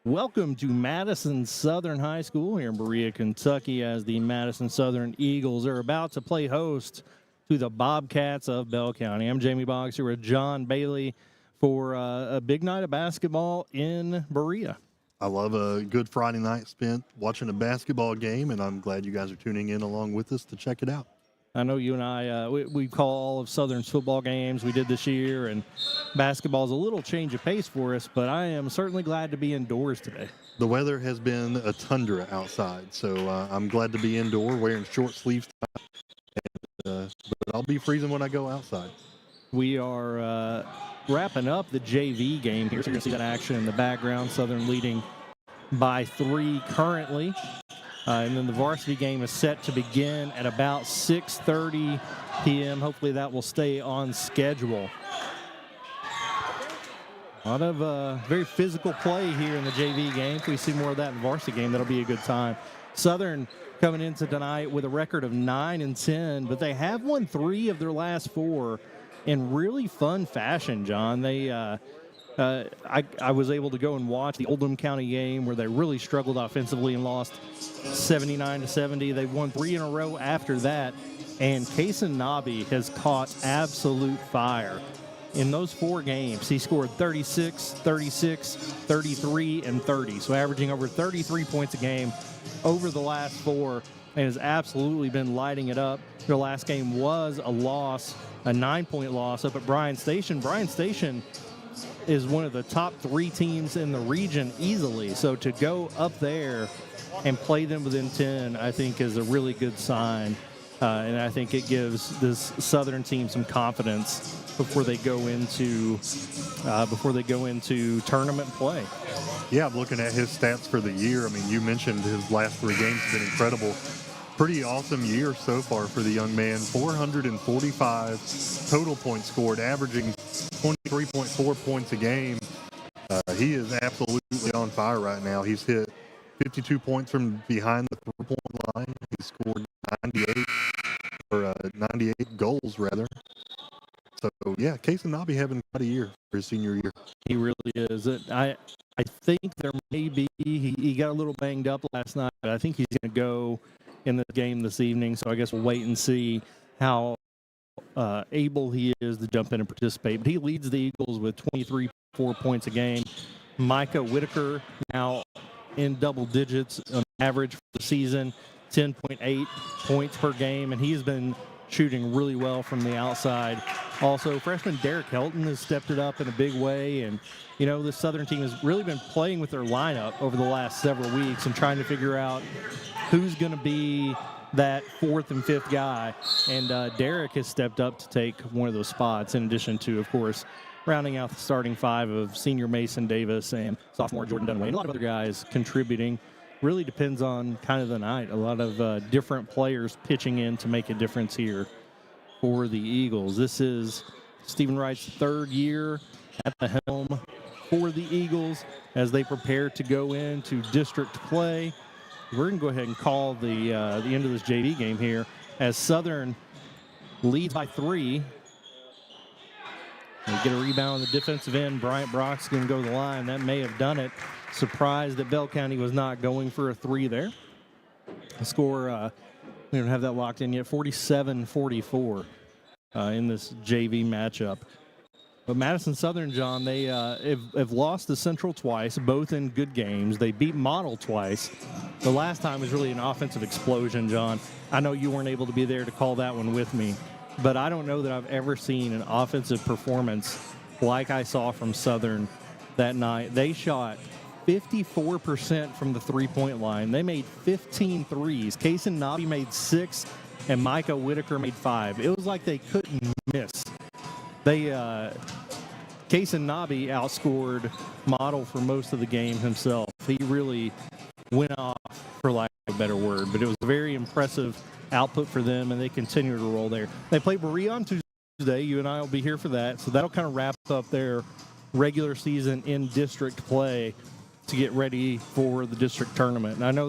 Welcome to Madison Southern High School here in Berea, Kentucky, as the Madison Southern Eagles are about to play host to the Bobcats of Bell County. I'm Jamie Boggs here with John Bailey for a big night of basketball in Berea. I love a good Friday night spent watching a basketball game, and I'm glad you guys are tuning in along with us to check it out. I know you and I, we call all of Southern's football games. We did this year, and basketball is a little change of pace for us, but I am certainly glad to be indoors today. The weather has been a tundra outside, so I'm glad to be indoor wearing short sleeves. But I'll be freezing when I go outside. We are wrapping up the JV game here, so you're going to see that action in the background. Southern leading by 3 currently. And then the varsity game is set to begin at about 6:30 p.m. Hopefully that will stay on schedule. A lot of very physical play here in the JV game. If we see more of that in the varsity game, that'll be a good time. Southern coming into tonight with a record of 9-10, but they have won 3 of their last 4 in really fun fashion, John. They I was able to go and watch the Oldham County game where they really struggled offensively and lost 79-70. They've won 3 in a row after that, and Kason Nobby has caught absolute fire. In those 4 games, he scored 36, 36, 33, and 30, so averaging over 33 points a game over the last 4, and has absolutely been lighting it up. Their last game was a loss, a 9-point loss up at Bryan Station. Bryan Station is one of the top 3 teams in the region easily. So to go up there and play them within 10, I think is a really good sign. And I think it gives this Southern team some confidence before they go into tournament play. Yeah, I'm looking at his stats for the year. I mean, you mentioned his last 3 games have been incredible. Pretty awesome year so far for the young man. 445 total points scored, averaging 23.4 points a game. He is absolutely on fire right now. He's hit 52 points from behind the 3-point line. He scored 98 goals, rather. So, yeah, Kason Nobby having quite a year for his senior year. He really is. I think there may be, he got a little banged up last night, but I think he's going to go in the game this evening, so I guess we'll wait and see how able he is to jump in and participate. But he leads the Eagles with 23.4 points a game. Micah Whitaker now in double digits on average for the season, 10.8 points per game, and he has been shooting really well from the outside. Also, freshman Derek Helton has stepped it up in a big way, and you know, this Southern team has really been playing with their lineup over the last several weeks and trying to figure out who's going to be that 4th and 5th guy. And Derek has stepped up to take one of those spots, in addition to, of course, rounding out the starting 5 of senior Mason Davis and sophomore Jordan Dunaway, and a lot of other guys contributing. Really depends on kind of the night. A lot of different players pitching in to make a difference here for the Eagles. This is Stephen Wright's 3rd year at the helm for the Eagles as they prepare to go into district play. We're going to go ahead and call the end of this JV game here as Southern leads by 3. They get a rebound on the defensive end. Bryant Brock's going to go to the line. That may have done it. Surprised that Bell County was not going for a 3 there. The score, we don't have that locked in yet, 47-44 in this JV matchup. But Madison Southern, John, they have lost to Central twice, both in good games. They beat Model twice. The last time was really an offensive explosion, John. I know you weren't able to be there to call that one with me, but I don't know that I've ever seen an offensive performance like I saw from Southern that night. They shot 54% from the three-point line. They made 15 threes. Kaysen Nobby made 6, and Micah Whitaker made 5. It was like they couldn't miss. Kaysen Nobby outscored Model for most of the game himself. He really went off, for lack of a better word, but it was a very impressive output for them, and they continue to roll there. They play Berea on Tuesday. You and I will be here for that, so that'll kind of wrap up their regular season in district play to get ready for the district tournament. And I know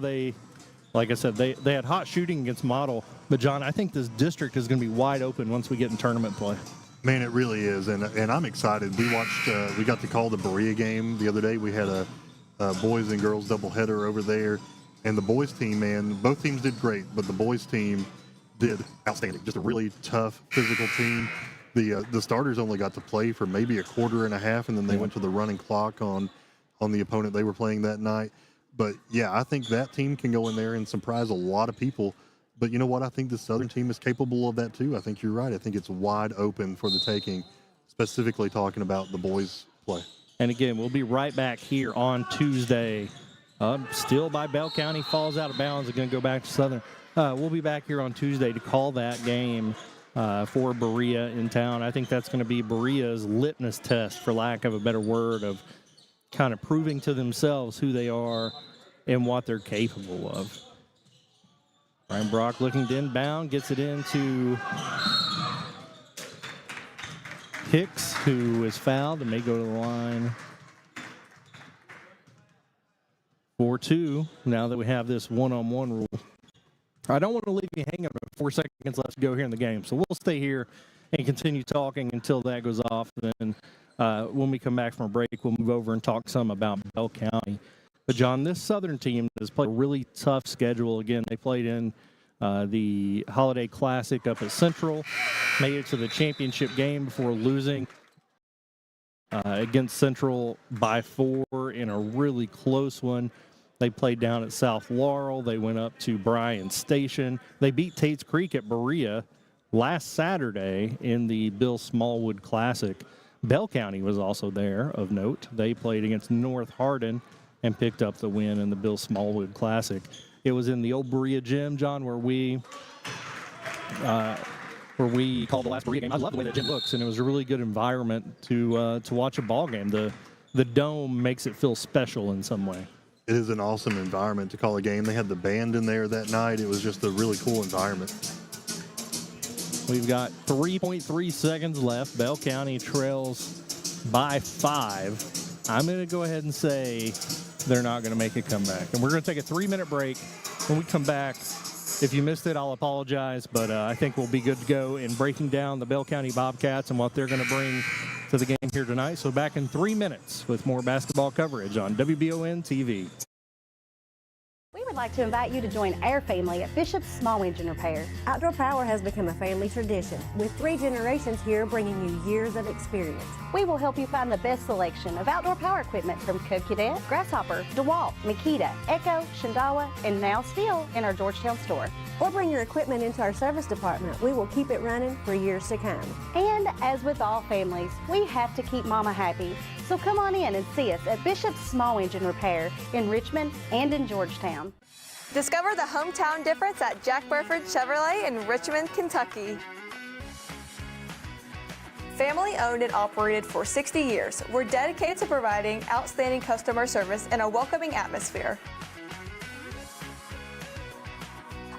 like I said, they had hot shooting against Model, but John, I think this district is going to be wide open once we get in tournament play. Man, it really is, and I'm excited. We got to call the Berea game the other day. We had a boys and girls doubleheader over there, and the boys team, man, both teams did great, but the boys team did outstanding. Just a really tough, physical team. The starters only got to play for maybe a quarter and a half, and then they went to the running clock on the opponent they were playing that night. But yeah, I think that team can go in there and surprise a lot of people. But you know what? I think the Southern team is capable of that too. I think you're right. I think it's wide open for the taking, specifically talking about the boys' play. And again, we'll be right back here on Tuesday. Still by Bell County, falls out of bounds. They're going to go back to Southern. We'll be back here on Tuesday to call that game for Berea in town. I think that's going to be Berea's litmus test, for lack of a better word, of kind of proving to themselves who they are and what they're capable of. Ryan Brock looking to inbound, gets it into Hicks, who is fouled and may go to the line for 2 now that we have this one-on-one rule. I don't want to leave you hanging with 4 seconds left to go here in the game, so we'll stay here and continue talking until that goes off. Then when we come back from a break, we'll move over and talk some about Bell County. But, John, this Southern team has played a really tough schedule. Again, they played in the Holiday Classic up at Central, made it to the championship game before losing against Central by 4 in a really close one. They played down at South Laurel. They went up to Bryan Station. They beat Tate's Creek at Berea last Saturday in the Bill Smallwood Classic. Bell County was also there, of note. They played against North Hardin and picked up the win in the Bill Smallwood Classic. It was in the old Berea gym, John, where we called the last Berea game. I love the way that gym looks, and it was a really good environment to watch a ball game. The dome makes it feel special in some way. It is an awesome environment to call a game. They had the band in there that night. It was just a really cool environment. We've got 3.3 seconds left. Bell County trails by 5. I'm going to go ahead and say they're not going to make a comeback. And we're going to take a 3-minute break. When we come back, if you missed it, I'll apologize, but I think we'll be good to go in breaking down the Bell County Bobcats and what they're going to bring to the game here tonight. So back in 3 minutes with more basketball coverage on WBON TV. We would like to invite you to join our family at Bishop's Small Engine Repair. Outdoor Power has become a family tradition, with 3 generations here bringing you years of experience. We will help you find the best selection of outdoor power equipment from Code Cadet, Grasshopper, DeWalt, Makita, Echo, Shindawa, and now still in our Georgetown store. Or bring your equipment into our service department. We will keep it running for years to come. And as with all families, we have to keep Mama happy. So come on in and see us at Bishop's Small Engine Repair in Richmond and in Georgetown. Discover the hometown difference at Jack Burford Chevrolet in Richmond, Kentucky. Family owned and operated for 60 years, we're dedicated to providing outstanding customer service and a welcoming atmosphere.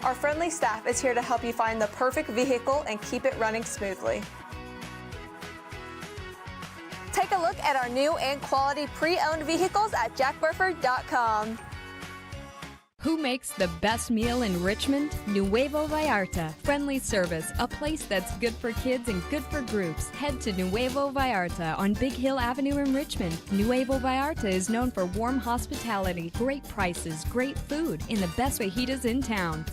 Our friendly staff is here to help you find the perfect vehicle and keep it running smoothly. Take a look at our new and quality pre-owned vehicles at jackburford.com. Who makes the best meal in Richmond? Nuevo Vallarta. Friendly service, a place that's good for kids and good for groups. Head to Nuevo Vallarta on Big Hill Avenue in Richmond. Nuevo Vallarta is known for warm hospitality, great prices, great food, and the best fajitas in town.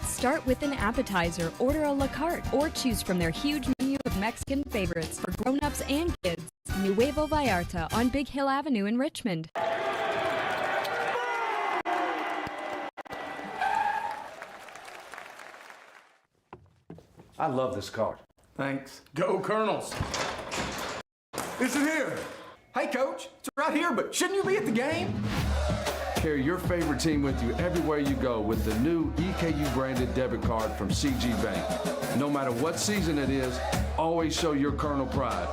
Start with an appetizer, order a la carte, or choose from their huge menu of Mexican favorites for grown-ups and kids. Nuevo Vallarta on Big Hill Avenue in Richmond. I love this card. Thanks. Go Colonels. It's in here. Hey, Coach. It's right here, but shouldn't you be at the game? Carry your favorite team with you everywhere you go with the new EKU branded debit card from CG Bank. No matter what season it is, always show your Colonel pride.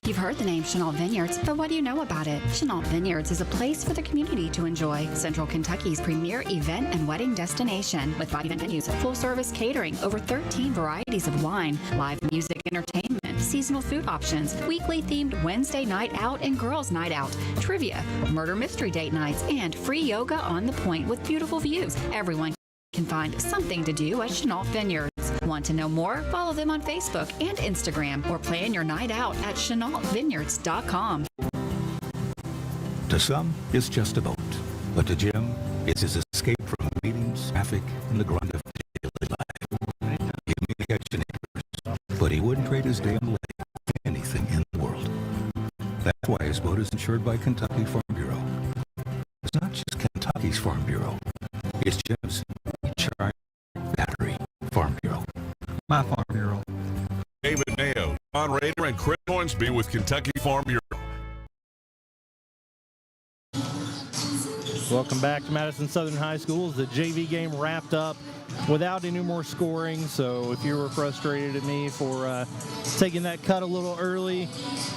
You've heard the name Chenault Vineyards, but what do you know about it? Chenault Vineyards is a place for the community to enjoy. Central Kentucky's premier event and wedding destination with 5 event venues, full-service catering, over 13 varieties of wine, live music entertainment, seasonal food options, weekly themed Wednesday night out and girls night out, trivia, murder mystery date nights, and free yoga on the point with beautiful views. Everyone can find something to do at Chenault Vineyards. Want to know more? Follow them on Facebook and Instagram or plan your night out at ChenaultVineyards.com. To some, it's just a boat. But to Jim, it's his escape from meetings, traffic, and the grunt of daily life. He communicates to neighbors, but he wouldn't trade his day on the lake for anything in the world. That's why his boat is insured by Kentucky Farm Bureau. It's not just Kentucky's Farm Bureau. It's Jim's Charge Battery Farm Bureau. My Farm Bureau. David Mayo, John Rader, and Chris Hornsby with Kentucky Farm Bureau. Welcome back to Madison Southern High School. The JV game wrapped up without any more scoring, so if you were frustrated at me for taking that cut a little early,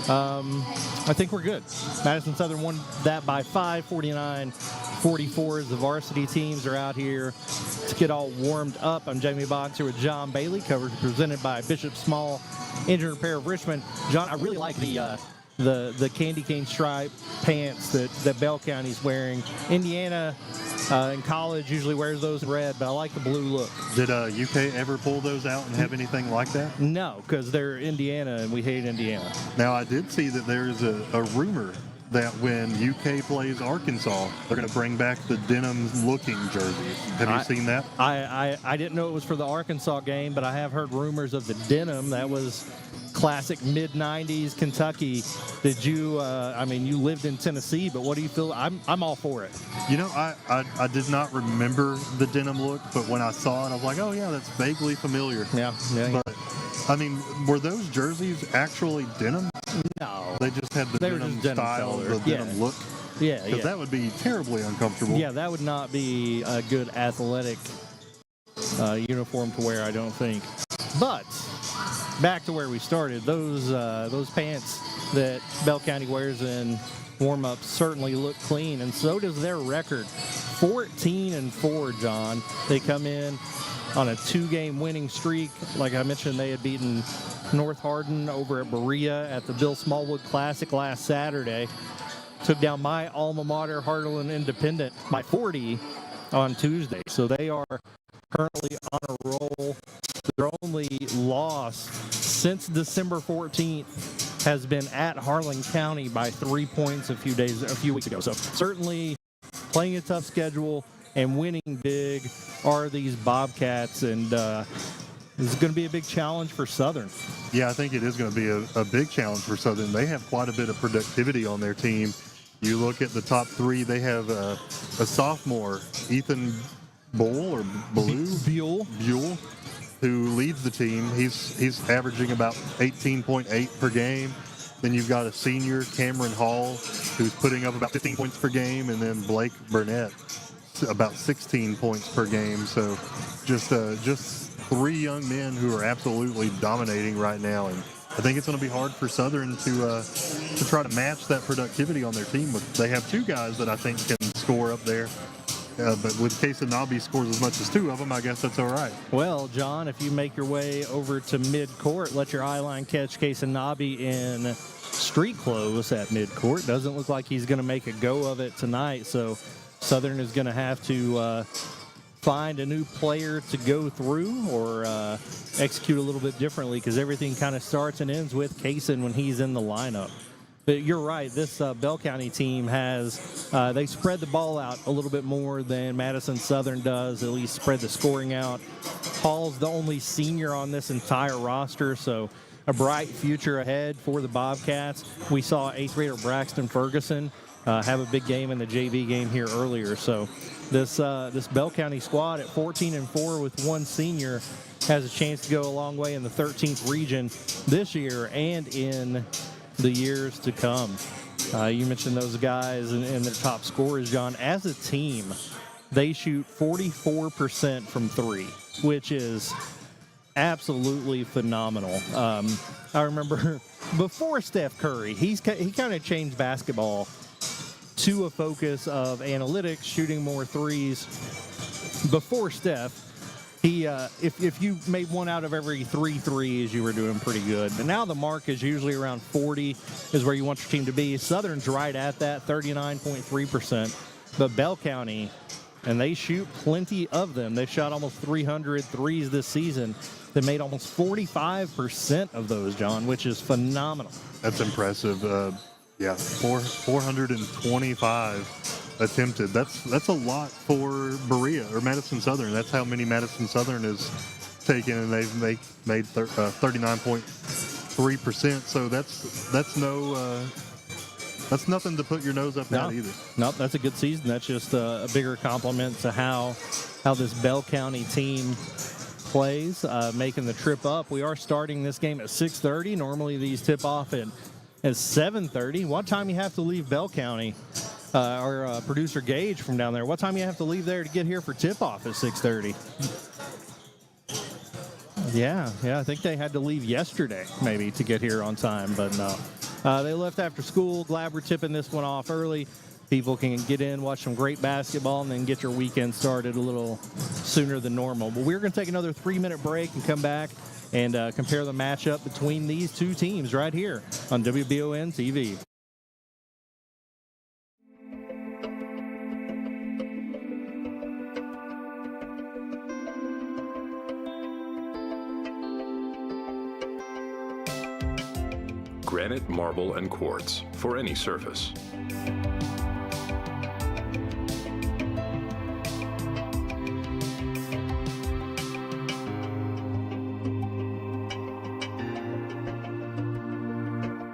I think we're good. Madison Southern won that by 5, 49-44, as the varsity teams are out here to get all warmed up. I'm Jamie Boxer with John Bailey. Coverage presented by Bishop Small Engine Repair of Richmond. John, I really like the candy cane stripe pants that Bell County's wearing. Indiana in college usually wears those in red, but I like the blue look. Did UK ever pull those out and have anything like that? No, because they're Indiana and we hate Indiana. Now, I did see that there's a rumor that when UK plays Arkansas, they're going to bring back the denim-looking jerseys. Have you seen that? I didn't know it was for the Arkansas game, but I have heard rumors of the denim. That was classic mid-'90s Kentucky. Did you? You lived in Tennessee, but what do you feel? I'm all for it. You know, I did not remember the denim look, but when I saw it, I was like, oh yeah, that's vaguely familiar. Yeah. But I mean, were those jerseys actually denim? No. They just had the denim style, the denim look. Yeah, because that would be terribly uncomfortable. Yeah, that would not be a good athletic uniform to wear, I don't think. But back to where we started, those pants that Bell County wears in warm-ups certainly look clean, and so does their record. 14-4, John. They come in on a 2-game winning streak. Like I mentioned, they had beaten North Hardin over at Berea at the Bill Smallwood Classic last Saturday. Took down my alma mater, Harlan Independent, by 40 on Tuesday. So they are currently on a roll. Their only loss since December 14th has been at Harlan County by 3 points a few weeks ago. So certainly playing a tough schedule and winning big are these Bobcats, and this is going to be a big challenge for Southern. Yeah, I think it is going to be a big challenge for Southern. They have quite a bit of productivity on their team. You look at the top three, they have a sophomore, Ethan Buell, who leads the team. He's averaging about 18.8 per game. Then you've got a senior, Cameron Hall, who's putting up about 15 points per game, and then Blake Burnett, about 16 points per game. So just 3 young men who are absolutely dominating right now, and I think it's going to be hard for Southern to try to match that productivity on their team. They have 2 guys that I think can score up there. But when Casey scores as much as 2 of them, I guess that's all right. Well, John, if you make your way over to midcourt, let your eye line catch Casey in street clothes at midcourt. Doesn't look like he's going to make a go of it tonight, so Southern is going to have to find a new player to go through or execute a little bit differently, because everything kind of starts and ends with Kaysen when he's in the lineup. But you're right, this Bell County team has, they spread the ball out a little bit more than Madison Southern does, at least spread the scoring out. Paul's the only senior on this entire roster, so a bright future ahead for the Bobcats. We saw 8th grader Braxton Ferguson have a big game in the JV game here earlier. So this Bell County squad at 14-4 with 1 senior has a chance to go a long way in the 13th region this year and in the years to come. You mentioned those guys and their top scorers, John. As a team, they shoot 44% from 3, which is absolutely phenomenal. I remember before Steph Curry, he kind of changed basketball to a focus of analytics, shooting more threes. Before Steph, he if you made 1 out of every 3 threes, you were doing pretty good. But now the mark is usually around 40 is where you want your team to be. Southern's right at that, 39.3%. But Bell County, and they shoot plenty of them. They've shot almost 300 threes this season. They made almost 45% of those, John, which is phenomenal. That's impressive. 425 attempted. That's a lot for Berea or Madison Southern. That's how many Madison Southern has taken, and they've made 39.3%. So that's nothing to put your nose up at either. Nope, that's a good season. That's just a bigger compliment to how this Bell County team plays, making the trip up. We are starting this game at 6:30. Normally these tip off at 7:30. What time you have to leave Bell County? Our producer Gage from down there, what time you have to leave there to get here for tip off at 6:30? Yeah, I think they had to leave yesterday maybe to get here on time, but no. They left after school. Glad we're tipping this one off early. People can get in, watch some great basketball, and then get your weekend started a little sooner than normal. But we're going to take another 3-minute break and come back and compare the matchup between these 2 teams right here on WBON TV. Granite, marble, and quartz for any surface.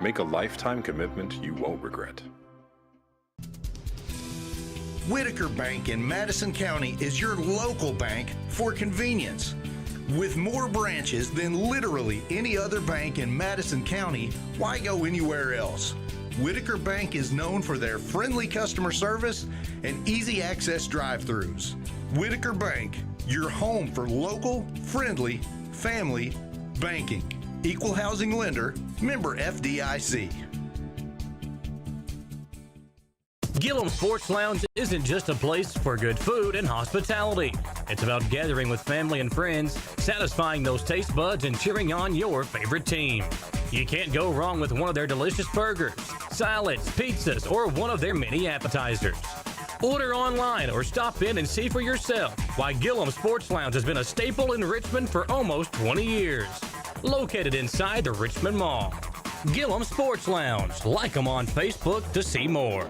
Make a lifetime commitment you won't regret. Whitaker Bank in Madison County is your local bank for convenience. With more branches than literally any other bank in Madison County, why go anywhere else? Whitaker Bank is known for their friendly customer service and easy access drive-thrus. Whitaker Bank, your home for local, friendly, family banking. Equal housing lender, member FDIC. Gillum Sports Lounge isn't just a place for good food and hospitality. It's about gathering with family and friends, satisfying those taste buds, and cheering on your favorite team. You can't go wrong with one of their delicious burgers, salads, pizzas, or one of their many appetizers. Order online or stop in and see for yourself why Gillum Sports Lounge has been a staple in Richmond for almost 20 years. Located inside the Richmond Mall. Gillum Sports Lounge. Like them on Facebook to see more.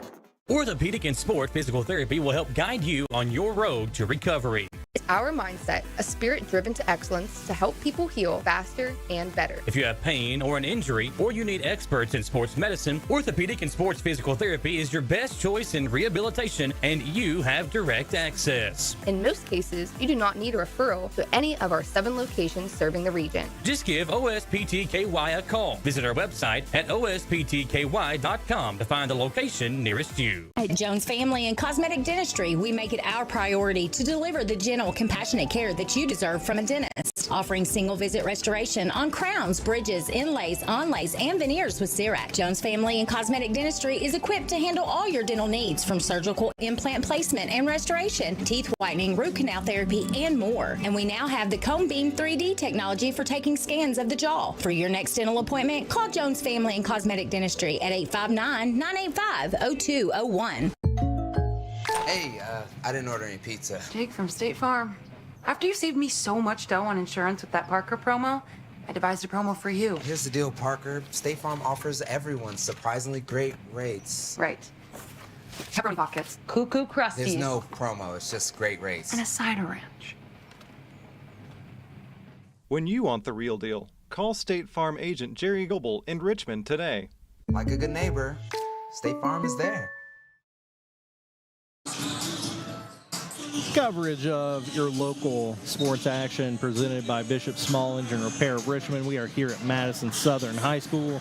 Orthopedic and Sport Physical Therapy will help guide you on your road to recovery. It's our mindset, a spirit driven to excellence to help people heal faster and better. If you have pain or an injury, or you need experts in sports medicine, Orthopedic and Sports Physical Therapy is your best choice in rehabilitation, and you have direct access. In most cases, you do not need a referral to any of our 7 locations serving the region. Just give OSPTKY a call. Visit our website at osptky.com to find the location nearest you. At Jones Family and Cosmetic Dentistry, we make it our priority to deliver the gentle compassionate care that you deserve from a dentist. Offering single-visit restoration on crowns, bridges, inlays, onlays, and veneers with CERAC. Jones Family and Cosmetic Dentistry is equipped to handle all your dental needs, from surgical implant placement and restoration, teeth whitening, root canal therapy, and more. And we now have the Cone Beam 3D technology for taking scans of the jaw. For your next dental appointment, call Jones Family and Cosmetic Dentistry at 859-985-0201. Hey, I didn't order any pizza. Jake from State Farm. After you saved me so much dough on insurance with that Parker promo, I devised a promo for you. Here's the deal, Parker. State Farm offers everyone surprisingly great rates. Right. Pepperoni pockets, cuckoo crusties. There's no promo, it's just great rates. And a cider ranch. When you want the real deal, call State Farm agent Jerry Goebel in Richmond today. Like a good neighbor, State Farm is there. Coverage of your local sports action presented by Bishop Small Engine Repair of Richmond. We are here at Madison Southern High School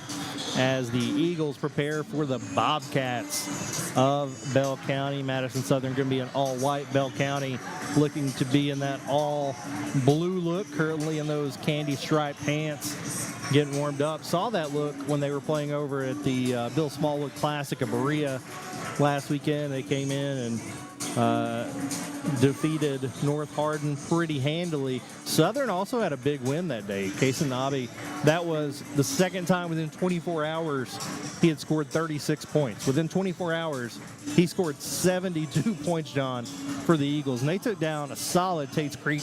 as the Eagles prepare for the Bobcats of Bell County. Madison Southern going to be an all-white. Bell County looking to be in that all-blue look, currently in those candy striped pants, getting warmed up. Saw that look when they were playing over at the Bill Smallwood Classic of Berea last weekend. They came in and defeated North Hardin pretty handily. Southern also had a big win that day. Kasanabi, that was the second time within 24 hours he had scored 36 points. Within 24 hours, he scored 72 points, John, for the Eagles. And they took down a solid Tate's Creek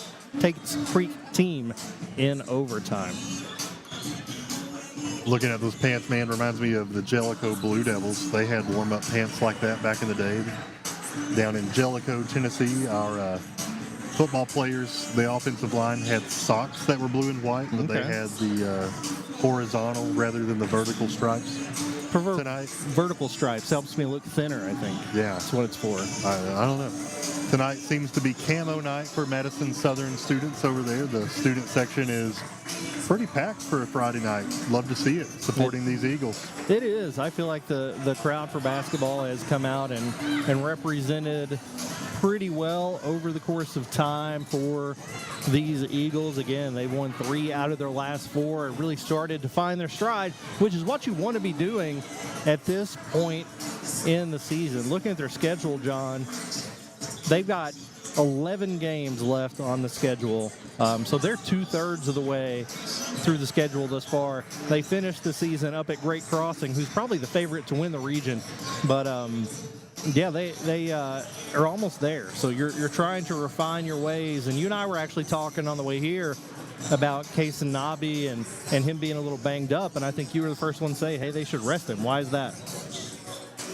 team in overtime. Looking at those pants, man, reminds me of the Jellicoe Blue Devils. They had warm-up pants like that back in the day. Down in Jellicoe, Tennessee, our football players, the offensive line, had socks that were blue and white, but they had the horizontal rather than the vertical stripes. Tonight, vertical stripes helps me look thinner, I think. Yeah. That's what it's for. I don't know. Tonight seems to be camo night for Madison Southern students over there. The student section is pretty packed for a Friday night. Love to see it, supporting these Eagles. It is. I feel like the crowd for basketball has come out and represented pretty well over the course of time for these Eagles. Again, they've won 3 out of their last 4 and really started to find their stride, which is what you want to be doing at this point in the season. Looking at their schedule, John, they've got 11 games left on the schedule. So they're 2/3 of the way through the schedule thus far. They finished the season up at Great Crossing, who's probably the favorite to win the region. But yeah, they are almost there. So you're trying to refine your ways. And you and I were actually talking on the way here about Kasanabi and him being a little banged up. And I think you were the first one to say, hey, they should rest him. Why is that?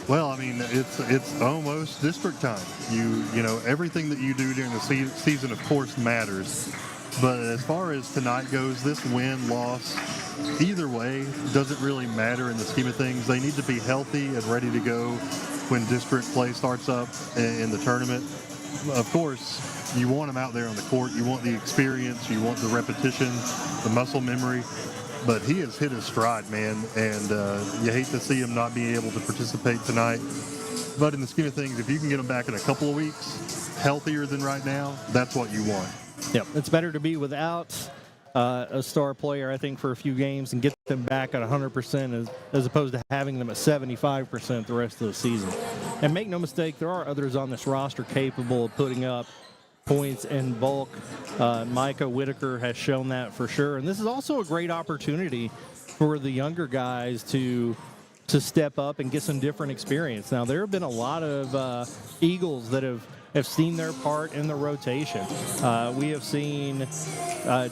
Well, I mean, it's almost district time. You know, everything that you do during the season, of course, matters. But as far as tonight goes, this win, loss, either way, doesn't really matter in the scheme of things. They need to be healthy and ready to go when district play starts up in the tournament. Of course, you want them out there on the court. You want the experience. You want the repetition, the muscle memory. But he has hit his stride, man, and you hate to see him not being able to participate tonight. But in the scheme of things, if you can get him back in a couple of weeks, healthier than right now, that's what you want. Yep, it's better to be without a star player, I think, for a few games and get them back at 100% as opposed to having them at 75% the rest of the season. And make no mistake, there are others on this roster capable of putting up points in bulk. Micah Whitaker has shown that for sure. And this is also a great opportunity for the younger guys to step up and get some different experience. Now, there have been a lot of Eagles that have seen their part in the rotation. We have seen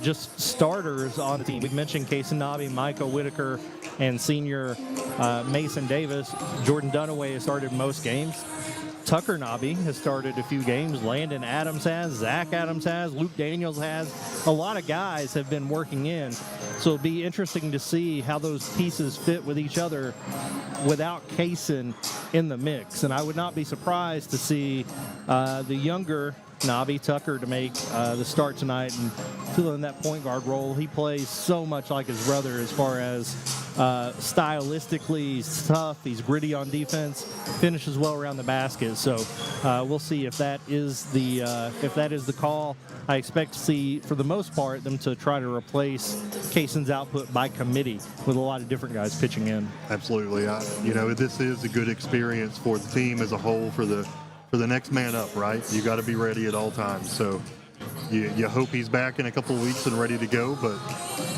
just starters on the team. We mentioned Kasanabi, Micah Whitaker, and senior Mason Davis. Jordan Dunaway has started most games. Tucker Nobby has started a few games. Landon Adams has. Zach Adams has. Luke Daniels has. A lot of guys have been working in. So it'll be interesting to see how those pieces fit with each other without Kaysen in the mix. And I would not be surprised to see the younger Nobby Tucker to make the start tonight and fill in that point guard role. He plays so much like his brother as far as stylistically. He's tough. He's gritty on defense. Finishes well around the basket. So we'll see if that is the call. I expect to see, for the most part, them to try to replace Caisson's output by committee with a lot of different guys pitching in. Absolutely. This is a good experience for the team as a whole for the next man up, right? You got to be ready at all times. So you hope he's back in a couple of weeks and ready to go, but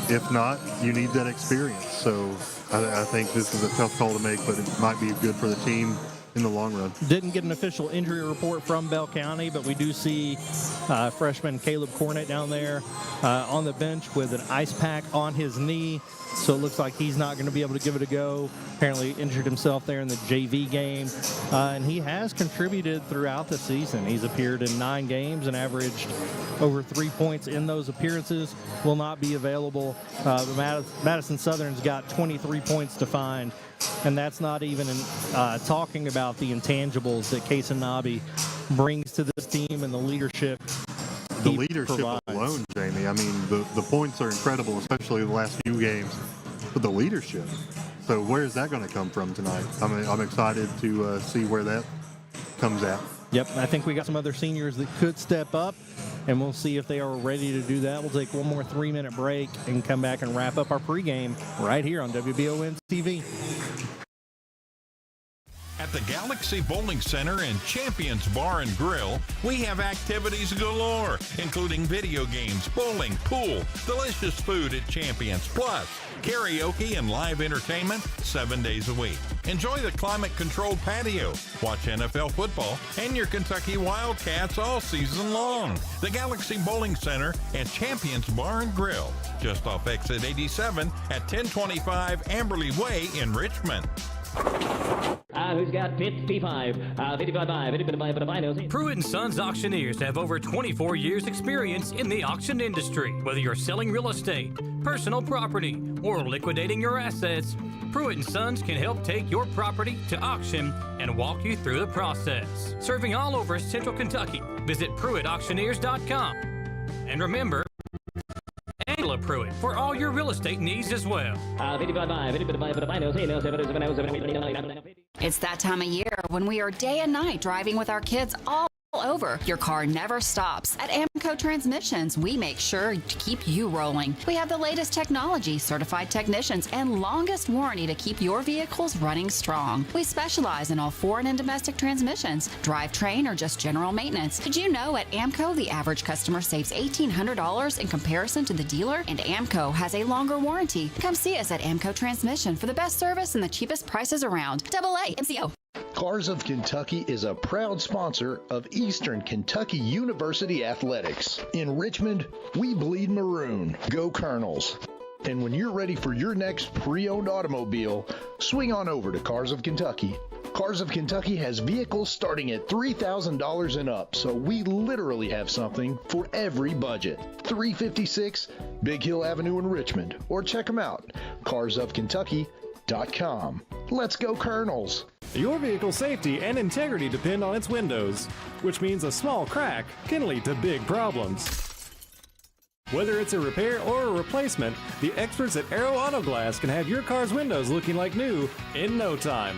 if not, you need that experience. So I think this is a tough call to make, but it might be good for the team in the long run. Didn't get an official injury report from Bell County, but we do see freshman Caleb Cornett down there on the bench with an ice pack on his knee. So it looks like he's not going to be able to give it a go. Apparently injured himself there in the JV game. And he has contributed throughout the season. He's appeared in 9 games and averaged over 3 points in those appearances. Will not be available. Madison Southern's got 23 points to find. And that's not even talking about the intangibles that Caisson Nobby brings to this team and the leadership. The leadership alone, Jamie. I mean, the points are incredible, especially the last few games. But the leadership. So where is that going to come from tonight? I'm excited to see where that comes out. Yep, I think we got some other seniors that could step up, and we'll see if they are ready to do that. We'll take one more 3-minute break and come back and wrap up our pregame right here on WBON TV. At the Galaxy Bowling Center and Champions Bar and Grill, we have activities galore, including video games, bowling, pool, delicious food at Champions, plus karaoke and live entertainment 7 days a week. Enjoy the climate-controlled patio, watch NFL football, and your Kentucky Wildcats all season long. The Galaxy Bowling Center and Champions Bar and Grill, just off exit 87 at 1025 Amberley Way in Richmond. Who's got 55? 55. Pruitt & Sons Auctioneers have over 24 years experience in the auction industry. Whether you're selling real estate, personal property, or liquidating your assets, Pruitt & Sons can help take your property to auction and walk you through the process. Serving all over Central Kentucky, visit PruittAuctioneers.com. And remember, Angela Pruitt for all your real estate needs as well. It's that time of year when we are day and night driving with our kids all over. Your car never stops. At AMCO Transmissions, we make sure to keep you rolling. We have the latest technology, certified technicians, and longest warranty to keep your vehicles running strong. We specialize in all foreign and domestic transmissions, drivetrain, or just general maintenance. Did you know at AMCO the average customer saves $1,800 in comparison to the dealer? And AMCO has a longer warranty. Come see us at AMCO Transmission for the best service and the cheapest prices around. AA MCO. Cars of Kentucky is a proud sponsor of Eastern Kentucky University Athletics. In Richmond, we bleed maroon. Go Colonels. And when you're ready for your next pre-owned automobile, swing on over to Cars of Kentucky. Cars of Kentucky has vehicles starting at $3,000 and up, so we literally have something for every budget. 356 Big Hill Avenue in Richmond, or check them out, carsofkentucky.com. Let's go Colonels! Your vehicle's safety and integrity depend on its windows, which means a small crack can lead to big problems. Whether it's a repair or a replacement, the experts at Aero Auto Glass can have your car's windows looking like new in no time.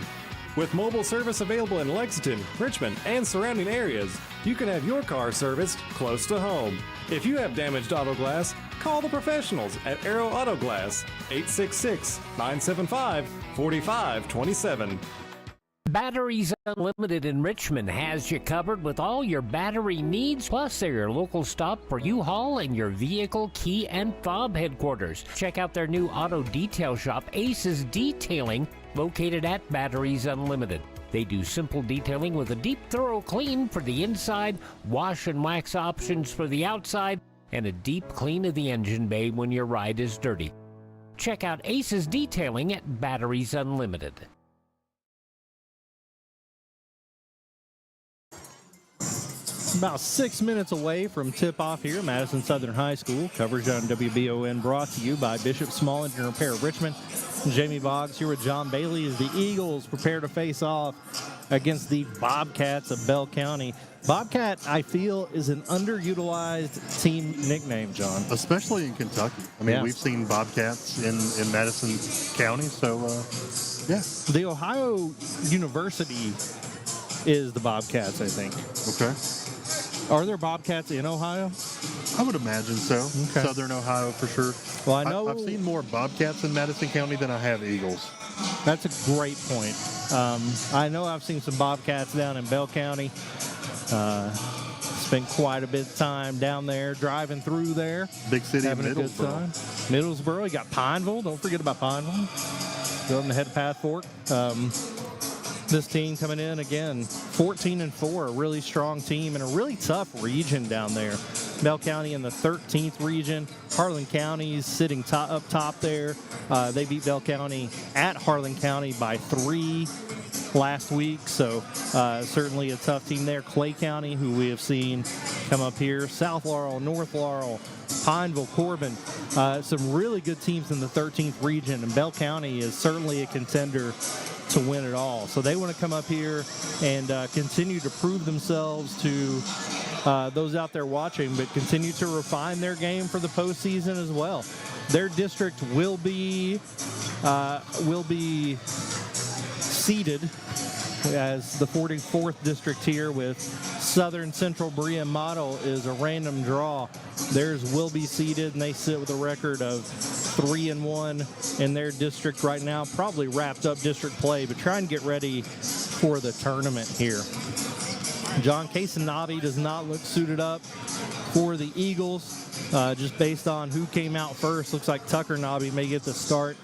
With mobile service available in Lexington, Richmond, and surrounding areas, you can have your car serviced close to home. If you have damaged auto glass, call the professionals at Aero Auto Glass, 866-975-4527. Batteries Unlimited in Richmond has you covered with all your battery needs, plus they're your local stop for U-Haul and your vehicle key and fob headquarters. Check out their new auto detail shop, Aces Detailing, located at Batteries Unlimited. They do simple detailing with a deep, thorough clean for the inside, wash and wax options for the outside, and a deep clean of the engine bay when your ride is dirty. Check out Aces Detailing at Batteries Unlimited. About 6 minutes away from tip-off here at Madison Southern High School. Coverage on WBON brought to you by Bishop Small Engine Repair Richmond. Jamie Boggs here with John Bailey as the Eagles prepare to face off against the Bobcats of Bell County. Bobcat, I feel, is an underutilized team nickname, John. Especially in Kentucky. I mean, Yeah. we've seen Bobcats in Madison County, so yeah. The Ohio University is the Bobcats, I think. Okay. Are there Bobcats in Ohio? I would imagine so. Okay. Southern Ohio for sure. Well, I know I've seen more Bobcats in Madison County than I have Eagles. That's a great point. I know I've seen some Bobcats down in Bell County. Spent quite a bit of time down there, driving through there. Big city of having a good time. Middlesboro, you got Pineville. Don't forget about Pineville. Go up the head of Path Fork. This team coming in again, 14-4, a really strong team and a really tough region down there. Bell County in the 13th region. Harlan County's sitting up top there. They beat Bell County at Harlan County by 3 last week, so certainly a tough team there. Clay County, who we have seen come up here. South Laurel, North Laurel, Pineville, Corbin. Some really good teams in the 13th region, and Bell County is certainly a contender to win it all. So they want to come up here and continue to prove themselves to those out there watching, but continue to refine their game for the postseason as well. Their district will be seeded as the 44th district here, with Southern Central Berea Model is a random draw. Theirs will be seeded, and they sit with a record of 3-1 in their district right now. Probably wrapped up district play, but trying to get ready for the tournament here. John Casanabi does not look suited up for the Eagles, just based on who came out first. Looks like Tucker Nobby may get the start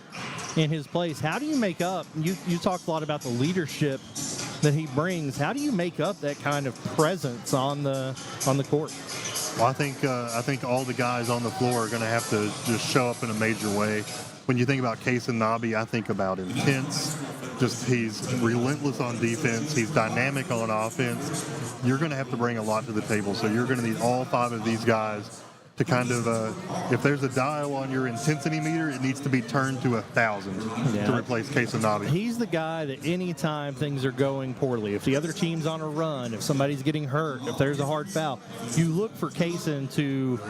in his place. How do you make up? You talked a lot about the leadership that he brings. How do you make up that kind of presence on the court? Well, I think all the guys on the floor are going to have to just show up in a major way. When you think about Case and Nobby, I think about intense. Just he's relentless on defense. He's dynamic on offense. You're going to have to bring a lot to the table. So you're going to need all 5 of these guys to kind of, if there's a dial on your intensity meter, it needs to be turned to 1,000 to replace Case and Nobby. He's the guy that anytime things are going poorly, if the other team's on a run, if somebody's getting hurt, if there's a hard foul, you look for Kaysen to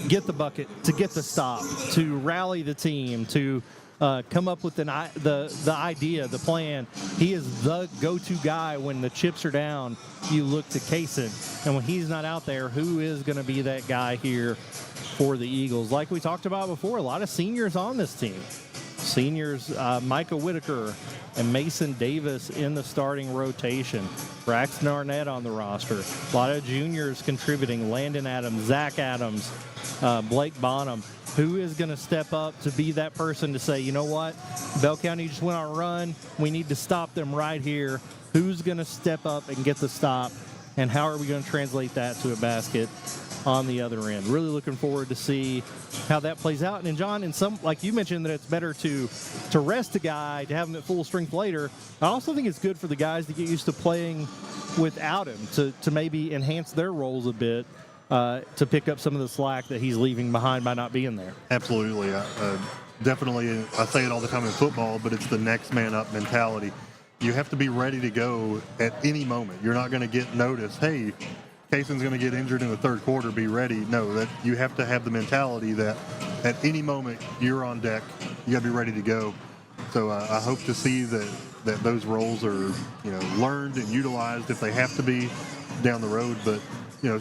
get the bucket, to get the stop, to rally the team, to come up with the idea, the plan. He is the go-to guy when the chips are down. You look to Kaysen, and when he's not out there, who is going to be that guy here for the Eagles? Like we talked about before, a lot of seniors on this team. Seniors, Micah Whitaker and Mason Davis in the starting rotation. Braxton Arnett on the roster. A lot of juniors contributing. Landon Adams, Zach Adams, Blake Bonham. Who is going to step up to be that person to say, you know what, Bell County just went on a run. We need to stop them right here. Who's going to step up and get the stop? And how are we going to translate that to a basket on the other end? Really looking forward to see how that plays out. And John, in some, like you mentioned, that it's better to rest a guy, to have him at full strength later. I also think it's good for the guys to get used to playing without him, to maybe enhance their roles a bit. To pick up some of the slack that he's leaving behind by not being there. Absolutely. Definitely, I say it all the time in football, but it's the next man up mentality. You have to be ready to go at any moment. You're not going to get noticed, hey, Kaysen's going to get injured in the third quarter, be ready. No, that you have to have the mentality that at any moment you're on deck, you got to be ready to go. So I hope to see that those roles are, learned and utilized if they have to be down the road. But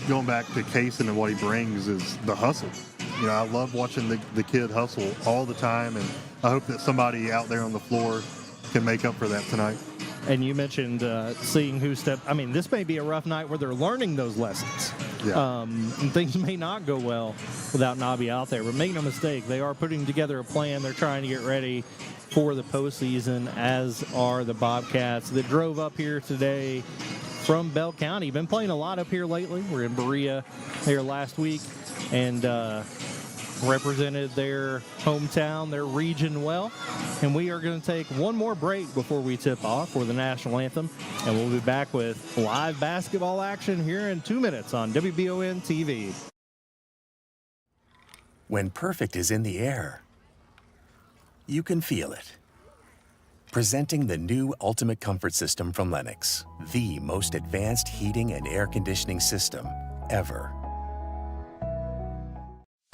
going back to Kaysen and what he brings is the hustle. I love watching the kid hustle all the time, and I hope that somebody out there on the floor can make up for that tonight. And you mentioned seeing who stepped. I mean, this may be a rough night where they're learning those lessons. Yeah. And things may not go well without Nobby out there. But make no mistake, they are putting together a plan. They're trying to get ready for the postseason, as are the Bobcats that drove up here today from Bell County. Been playing a lot up here lately. We're in Berea here last week and represented their hometown, their region well. And we are going to take one more break before we tip off for the national anthem. And we'll be back with live basketball action here in 2 minutes on WBON TV. When perfect is in the air, you can feel it. Presenting the new Ultimate Comfort System from Lennox, the most advanced heating and air conditioning system ever.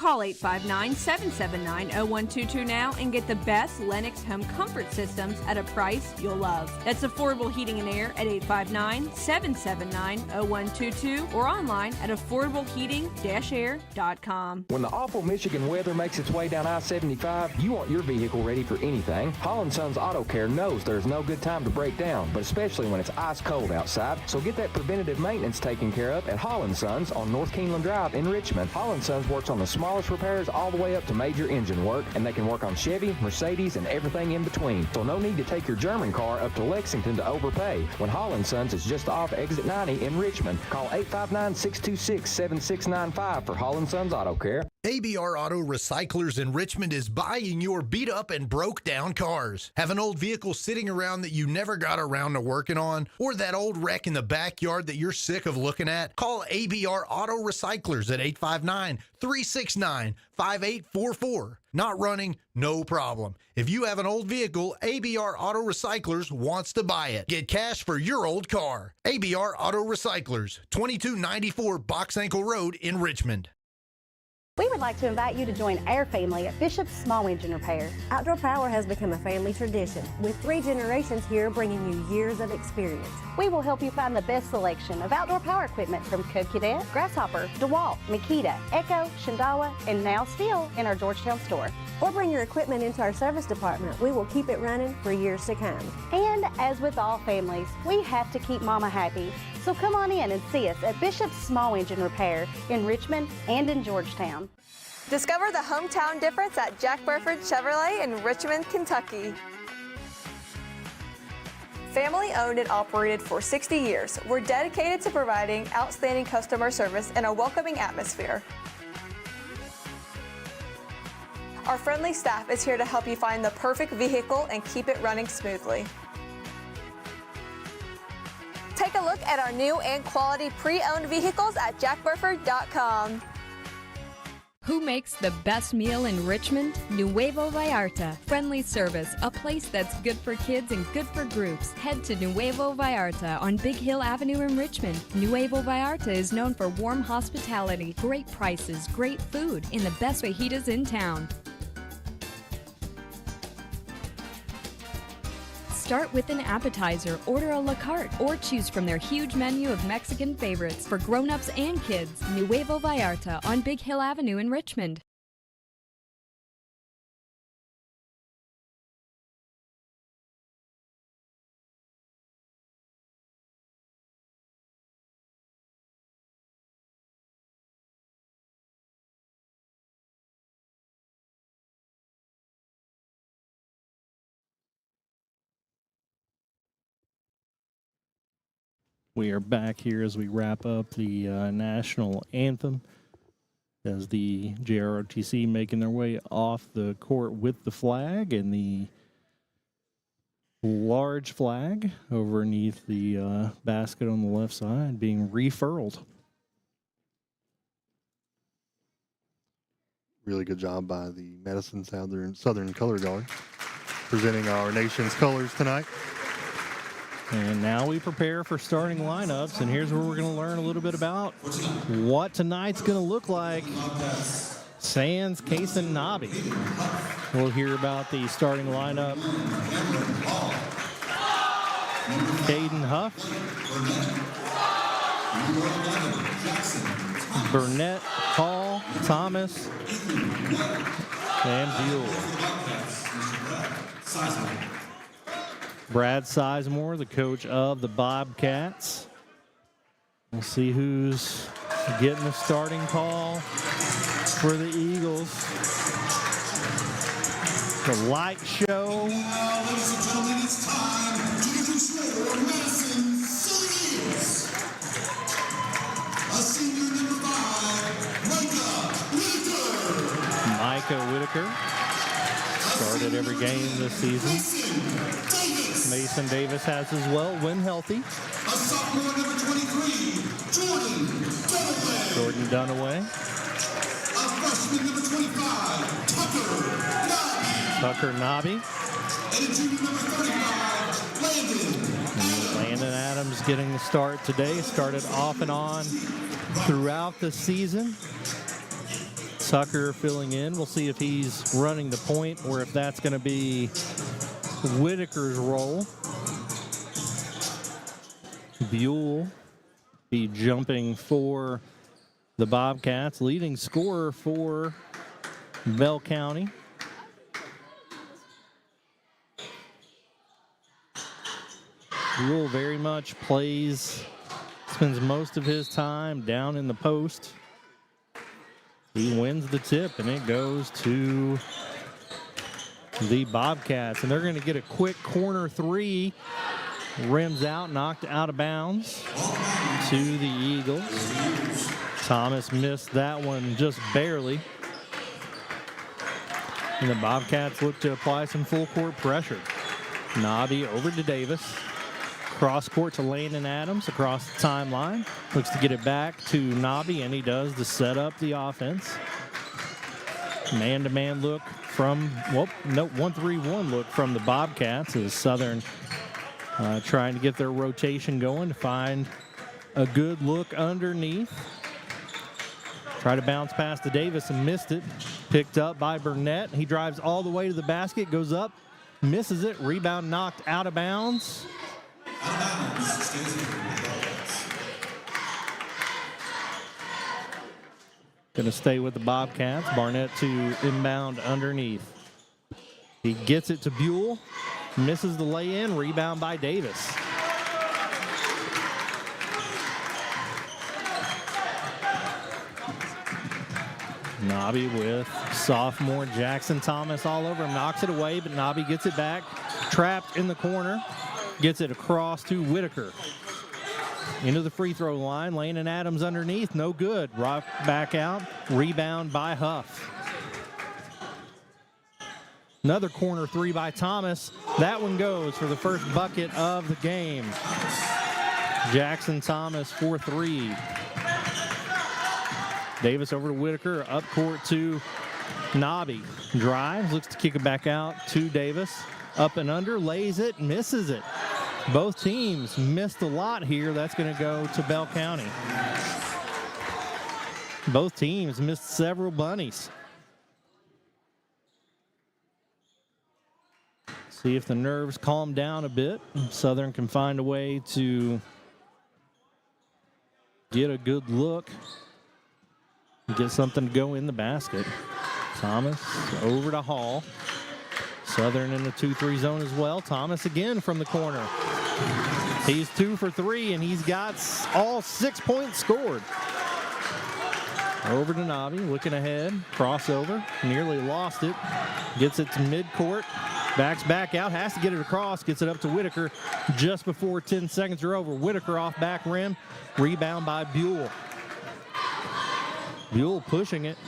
Call 859-779-0122 now and get the best Lennox home comfort systems at a price you'll love. That's affordable heating and air at 859-779-0122 or online at affordableheating-air.com. When the awful Michigan weather makes its way down I-75, you want your vehicle ready for anything. Hall & Sons Auto Care knows there's no good time to break down, but especially when it's ice cold outside. So get that preventative maintenance taken care of at Hall & Sons on North Keeneland Drive in Richmond. Hall & Sons works on the smallest repairs all the way up to major engine work, and they can work on Chevy, Mercedes, and everything in between. So no need to take your German car up to Lexington to overpay when Hall & Sons is just off exit 90 in Richmond. Call 859-626-7695 for Hall & Sons Auto Care. ABR Auto Recyclers in Richmond is buying your beat up and broke down cars. Have an old vehicle sitting around that you never got around to working on, or that old wreck in the backyard that you're sick of looking at? Call ABR Auto Recyclers at 859-369-5844. Not running? No problem. If you have an old vehicle, ABR Auto Recyclers wants to buy it. Get cash for your old car. ABR Auto Recyclers, 2294 Box Ankle Road in Richmond. We would like to invite you to join our family at Bishop's Small Engine Repair. Outdoor Power has become a family tradition, with 3 generations here bringing you years of experience. We will help you find the best selection of outdoor power equipment from Cub Cadet, Grasshopper, DeWalt, Makita, Echo, Shindawa, and now Steel in our Georgetown store. Or bring your equipment into our service department. We will keep it running for years to come. And as with all families, we have to keep Mama happy. So come on in and see us at Bishop's Small Engine Repair in Richmond and in Georgetown. Discover the hometown difference at Jack Burford Chevrolet in Richmond, Kentucky. Family owned and operated for 60 years, we're dedicated to providing outstanding customer service in a welcoming atmosphere. Our friendly staff is here to help you find the perfect vehicle and keep it running smoothly. Take a look at our new and quality pre-owned vehicles at jackburford.com. Who makes the best meal in Richmond? Nuevo Vallarta. Friendly service, a place that's good for kids and good for groups. Head to Nuevo Vallarta on Big Hill Avenue in Richmond. Nuevo Vallarta is known for warm hospitality, great prices, great food, and the best fajitas in town. Start with an appetizer, order a la carte, or choose from their huge menu of Mexican favorites for grown-ups and kids. Nuevo Vallarta on Big Hill Avenue in Richmond. We are back here as we wrap up the national anthem as the JROTC making their way off the court with the flag and the large flag underneath the basket on the left side being refurled. Really good job by the Madison Southern Color Guard presenting our nation's colors tonight. And now we prepare for starting lineups, and here's where we're going to learn a little bit about what tonight's going to look like. Sans Kaysen Nobby. We'll hear about the starting lineup. Caden Huff, Burnett, Hall, Thomas, and Buell. Brad Sizemore, the coach of the Bobcats. We'll see who's getting the starting call for the Eagles. The light show. Micah Whitaker started every game this season. Mason Davis has as well, when healthy. Jordan Dunaway. Tucker Nobby. And Landon Adams getting the start today. Started off and on throughout the season. Tucker filling in. We'll see if he's running the point or if that's going to be Whitaker's role. Buell be jumping for the Bobcats. Leading scorer for Bell County. Buell very much spends most of his time down in the post. He wins the tip, and it goes to the Bobcats. And they're going to get a quick corner three. Rims out, knocked out of bounds to the Eagles. Thomas missed that one just barely. And the Bobcats look to apply some full court pressure. Nobby over to Davis. Cross court to Landon Adams across the timeline. Looks to get it back to Nobby, and he does to set up the offense. Man-to-man look from, 1-3-1 look from the Bobcats as Southern trying to get their rotation going to find a good look underneath. Try to bounce past to Davis and missed it. Picked up by Burnett. He drives all the way to the basket, goes up, misses it. Rebound knocked out of bounds. Going to stay with the Bobcats. Barnett to inbound underneath. He gets it to Buell. Misses the lay-in. Rebound by Davis. Nobby with sophomore Jackson Thomas all over him. Knocks it away, but Nobby gets it back. Trapped in the corner. Gets it across to Whitaker. Into the free throw line. Landon Adams underneath. No good. Rock back out. Rebound by Huff. Another corner three by Thomas. That one goes for the first bucket of the game. Jackson Thomas for three. Davis over to Whitaker. Up court to Nobby. Drives. Looks to kick it back out to Davis. Up and under. Lays it. Misses it. Both teams missed a lot here. That's going to go to Bell County. Both teams missed several bunnies. See if the nerves calm down a bit. Southern can find a way to get a good look. Get something to go in the basket. Thomas over to Hall. Southern in the 2-3 zone as well. Thomas again from the corner. He's 2 for 3, and he's got all 6 points scored. Over to Nobby, looking ahead. Crossover, nearly lost it. Gets it to midcourt. Backs back out, has to get it across. Gets it up to Whitaker just before 10 seconds are over. Whitaker off back rim. Rebound by Buell. Buell pushing it.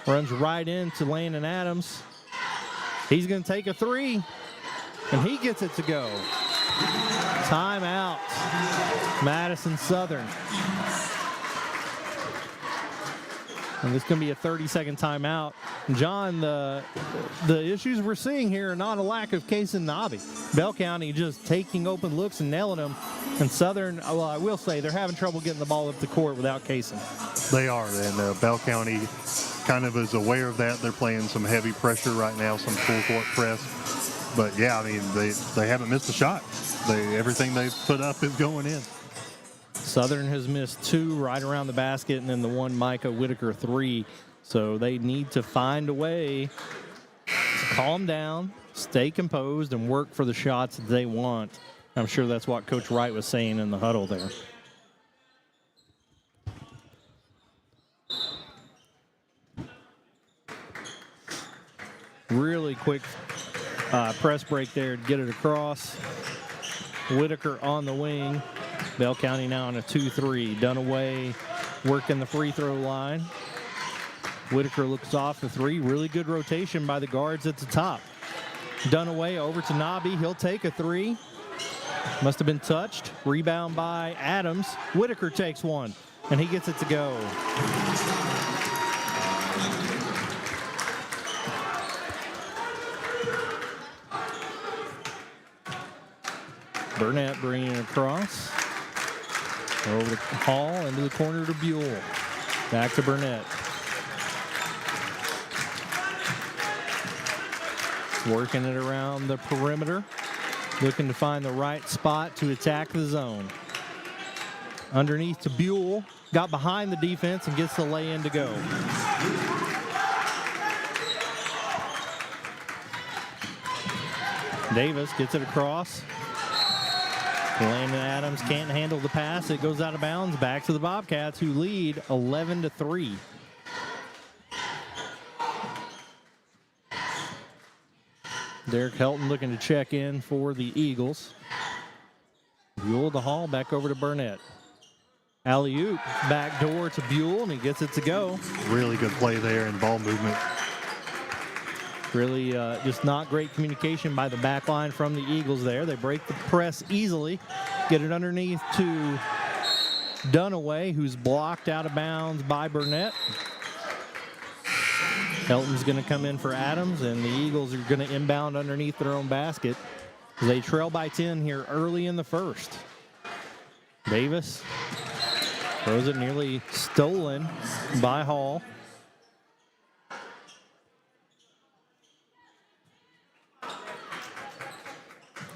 Runs right into Landon Adams. He's going to take a three, and he gets it to go. Timeout. Madison Southern. And this is going to be a 30-second timeout. John, the issues we're seeing here are not a lack of Case and Nobby. Bell County just taking open looks and nailing them. And Southern, well, I will say, they're having trouble getting the ball up the court without Kaysen. They are, and Bell County kind of is aware of that. They're playing some heavy pressure right now, some full court press. But yeah, I mean, they haven't missed a shot. Everything they've put up is going in. Southern has missed 2 right around the basket, and then the one Micah Whitaker 3. So they need to find a way to calm down, stay composed, and work for the shots that they want. I'm sure that's what Coach Wright was saying in the huddle there. Really quick press break there to get it across. Whitaker on the wing. Bell County now on a 2-3. Dunaway working the free throw line. Whitaker looks off the 3. Really good rotation by the guards at the top. Dunaway over to Nobby. He'll take a 3. Must have been touched. Rebound by Adams. Whitaker takes one, and he gets it to go. Burnett bringing it across. Over to Hall, into the corner to Buell. Back to Burnett. Working it around the perimeter. Looking to find the right spot to attack the zone. Underneath to Buell. Got behind the defense and gets the lay-in to go. Davis gets it across. Landon Adams can't handle the pass. It goes out of bounds. Back to the Bobcats, who lead 11-3. Derek Helton looking to check in for the Eagles. Buell to Hall, back over to Burnett. Alley-oop, back door to Buell, and he gets it to go. Really good play there and ball movement. Really just not great communication by the back line from the Eagles there. They break the press easily, get it underneath to Dunaway, who's blocked out of bounds by Burnett. Helton's going to come in for Adams, and the Eagles are going to inbound underneath their own basket. They trail by 10 here early in the first. Davis throws it, nearly stolen by Hall.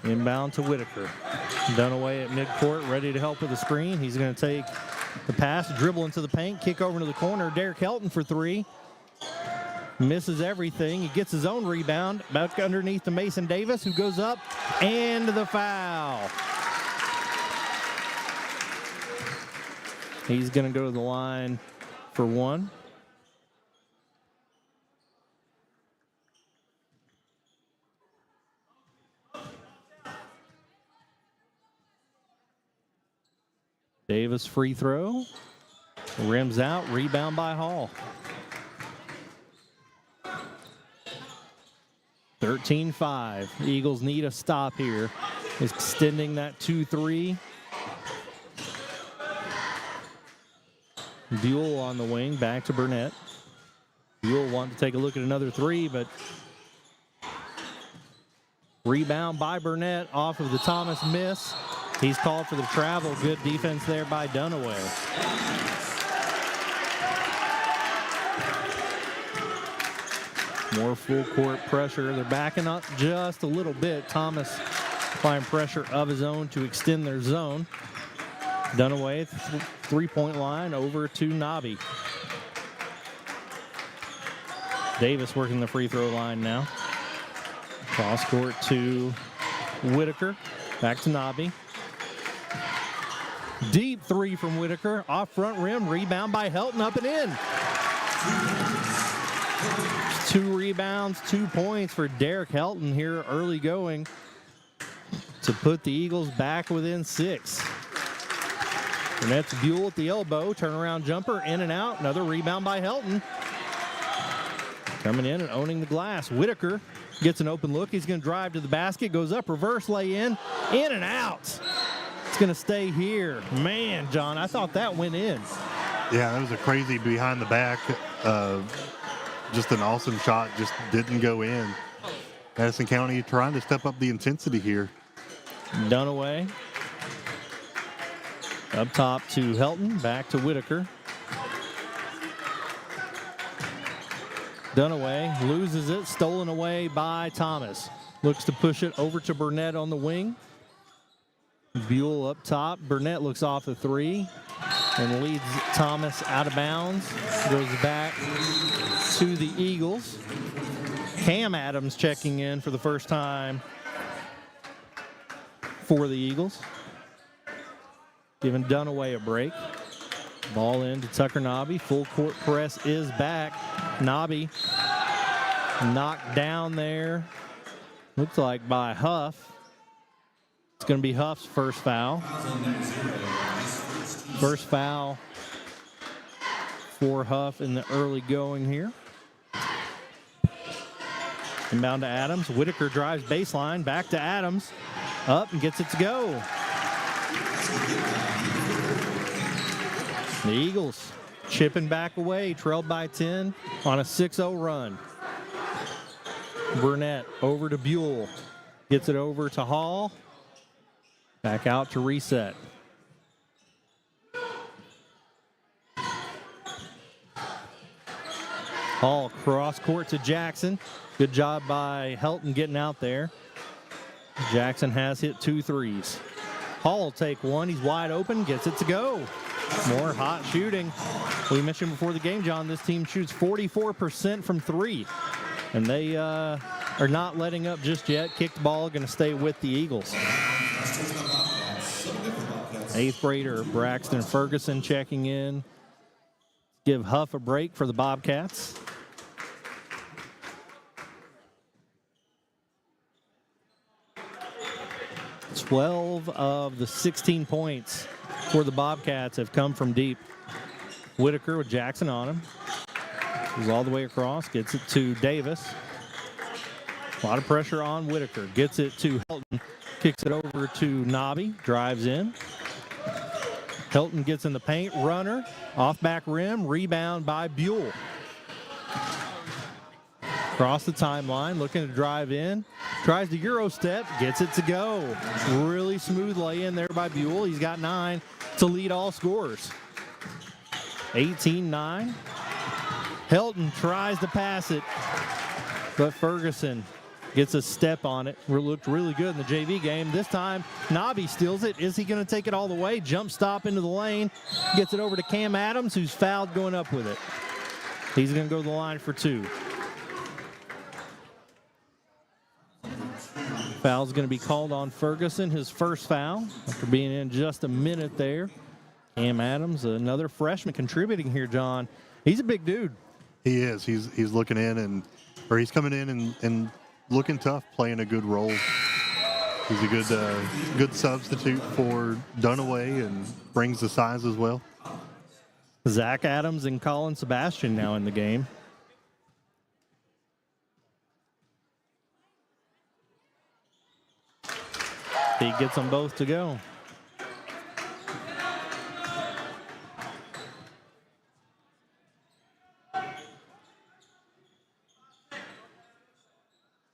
Inbound to Whitaker. Dunaway at midcourt, ready to help with the screen. He's going to take the pass, dribble into the paint, kick over to the corner. Derek Helton for three. Misses everything. He gets his own rebound. Back underneath to Mason Davis, who goes up, and the foul. He's going to go to the line for one. Davis free throw. Rims out. Rebound by Hall. 13-5. Eagles need a stop here. Extending that 2-3. Buell on the wing. Back to Burnett. Buell wanted to take a look at another three, but rebound by Burnett off of the Thomas miss. He's called for the travel. Good defense there by Dunaway. More full court pressure. They're backing up just a little bit. Thomas applying pressure of his own to extend their zone. Dunaway, three-point line over to Nobby. Davis working the free throw line now. Cross court to Whitaker. Back to Nobby. Deep three from Whitaker. Off front rim. Rebound by Helton, up and in. 2 rebounds, 2 points for Derek Helton here early going to put the Eagles back within 6. And that's Buell at the elbow. Turnaround jumper, in and out. Another rebound by Helton. Coming in and owning the glass. Whitaker gets an open look. He's going to drive to the basket. Goes up, reverse lay in and out. It's going to stay here. Man, John, I thought that went in. Yeah, that was a crazy behind the back. Just an awesome shot. Just didn't go in. Madison County trying to step up the intensity here. Dunaway. Up top to Helton. Back to Whitaker. Dunaway loses it. Stolen away by Thomas. Looks to push it over to Burnett on the wing. Buell up top. Burnett looks off the three and leads Thomas out of bounds. Goes back to the Eagles. Cam Adams checking in for the first time for the Eagles. Giving Dunaway a break. Ball in to Tucker Nobby. Full court press is back. Nobby knocked down there. Looks like by Huff. It's going to be Huff's first foul. First foul for Huff in the early going here. Inbound to Adams. Whitaker drives baseline. Back to Adams. Up and gets it to go. The Eagles chipping back away, trailed by 10 on a 6-0 run. Burnett over to Buell. Gets it over to Hall. Back out to reset. Hall cross court to Jackson. Good job by Helton getting out there. Jackson has hit 2 threes. Hall will take one. He's wide open, gets it to go. More hot shooting. We mentioned before the game, John, this team shoots 44% from 3. And they are not letting up just yet. Kicked ball, going to stay with the Eagles. 8th grader Braxton Ferguson checking in. Give Huff a break for the Bobcats. Twelve of the 16 points for the Bobcats have come from deep. Whitaker with Jackson on him. Goes all the way across, gets it to Davis. A lot of pressure on Whitaker. Gets it to Helton. Kicks it over to Nobby. Drives in. Helton gets in the paint. Runner. Off back rim. Rebound by Buell. Across the timeline. Looking to drive in. Tries the Euro step. Gets it to go. Really smooth lay in there by Buell. He's got 9 to lead all scorers. 18-9. Helton tries to pass it, but Ferguson gets a step on it. Looked really good in the JV game. This time, Nobby steals it. Is he going to take it all the way? Jump stop into the lane. Gets it over to Cam Adams, who's fouled going up with it. He's going to go to the line for 2. Foul's going to be called on Ferguson, his first foul, after being in just a minute there. Cam Adams, another freshman contributing here, John. He's a big dude. He is. He's looking in he's coming in and looking tough, playing a good role. He's a good substitute for Dunaway and brings the size as well. Zach Adams and Colin Sebastian now in the game. He gets them both to go.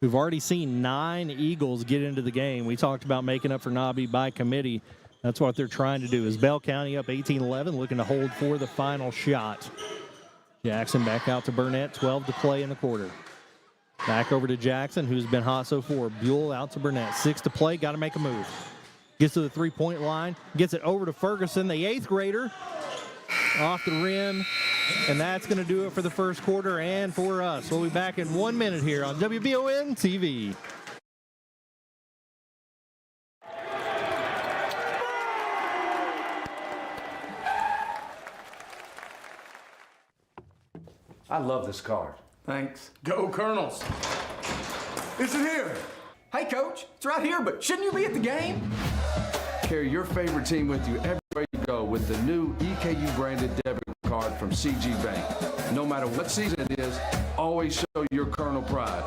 We've already seen 9 Eagles get into the game. We talked about making up for Nobby by committee. That's what they're trying to do. Is Bell County up 18-11, looking to hold for the final shot. Jackson back out to Burnett, 12 to play in the quarter. Back over to Jackson, who's been hot so far. Buell out to Burnett, 6 to play, got to make a move. Gets to the three-point line, gets it over to Ferguson, the 8th grader, off the rim, and that's going to do it for the first quarter and for us. We'll be back in 1 minute here on WBON TV. I love this card. Thanks. Go Colonels. It's in here. Hey, Coach. It's right here, but shouldn't you be at the game? Carry your favorite team with you everywhere you go with the new EKU branded debit card from CG Bank. No matter what season it is, always show your Colonel pride.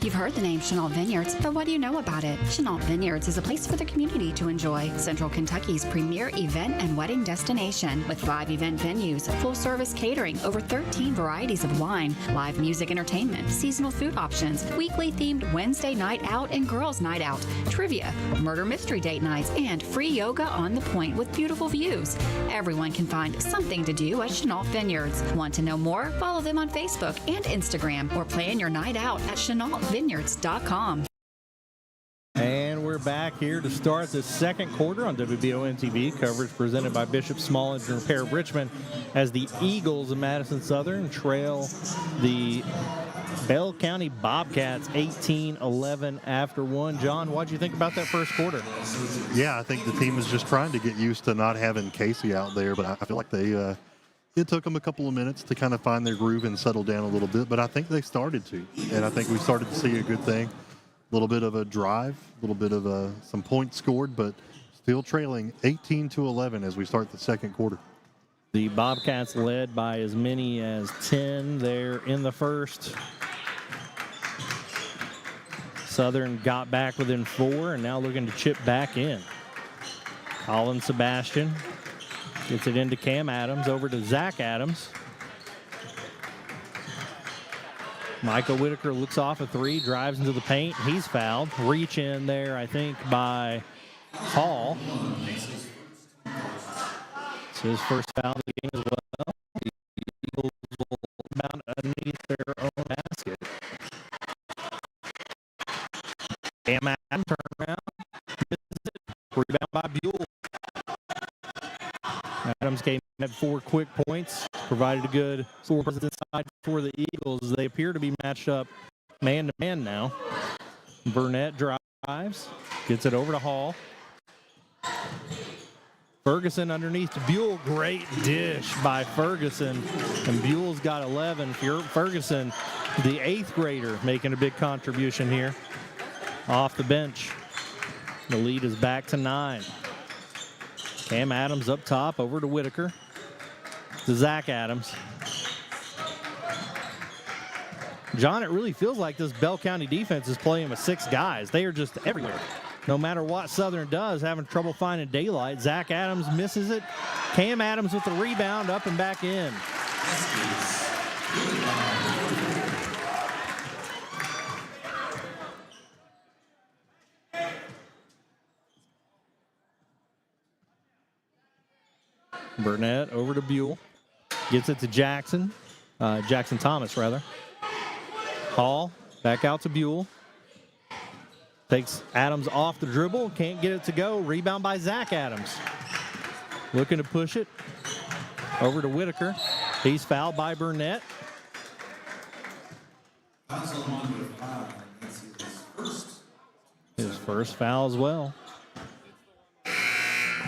You've heard the name Chenault Vineyards, but what do you know about it? Chenault Vineyards is a place for the community to enjoy. Central Kentucky's premier event and wedding destination with 5 event venues, full-service catering, over 13 varieties of wine, live music entertainment, seasonal food options, weekly themed Wednesday night out and girls night out, trivia, murder mystery date nights, and free yoga on the point with beautiful views. Everyone can find something to do at Chenault Vineyards. Want to know more? Follow them on Facebook and Instagram or plan your night out at ChenaultVineyards.com. And we're back here to start the second quarter on WBON TV. Coverage presented by Bishop Small Engine Repair of Richmond as the Eagles of Madison Southern trail the Bell County Bobcats 18-11 after 1. John, what did you think about that first quarter? Yeah, I think the team is just trying to get used to not having Casey out there, but I feel like it took them a couple of minutes to kind of find their groove and settle down a little bit, but I think they started to, and I think we started to see a good thing. A little bit of a drive, a little bit of some points scored, but still trailing 18-11 as we start the second quarter. The Bobcats led by as many as 10 there in the first. Southern got back within 4 and now looking to chip back in. Colin Sebastian gets it into Cam Adams, over to Zach Adams. Michael Whitaker looks off a three, drives into the paint. He's fouled. Reach in there, I think, by Hall. It's his first foul of the game as well. The Eagles will inbound underneath their own basket. Cam Adams turn around. Rebound by Buell. Adams came in at 4 quick points, provided a good 4 presence inside for the Eagles. They appear to be matched up man-to-man now. Burnett drives, gets it over to Hall. Ferguson underneath to Buell. Great dish by Ferguson. And Buell's got 11. Ferguson, the 8th grader, making a big contribution here. Off the bench. The lead is back to 9. Cam Adams up top, over to Whitaker. To Zach Adams. John, it really feels like this Bell County defense is playing with 6 guys. They are just everywhere. No matter what Southern does, having trouble finding daylight. Zach Adams misses it. Cam Adams with the rebound, up and back in. Burnett over to Buell. Gets it to Jackson. Jackson Thomas, rather. Hall back out to Buell. Takes Adams off the dribble. Can't get it to go. Rebound by Zach Adams. Looking to push it. Over to Whitaker. He's fouled by Burnett. His first foul as well.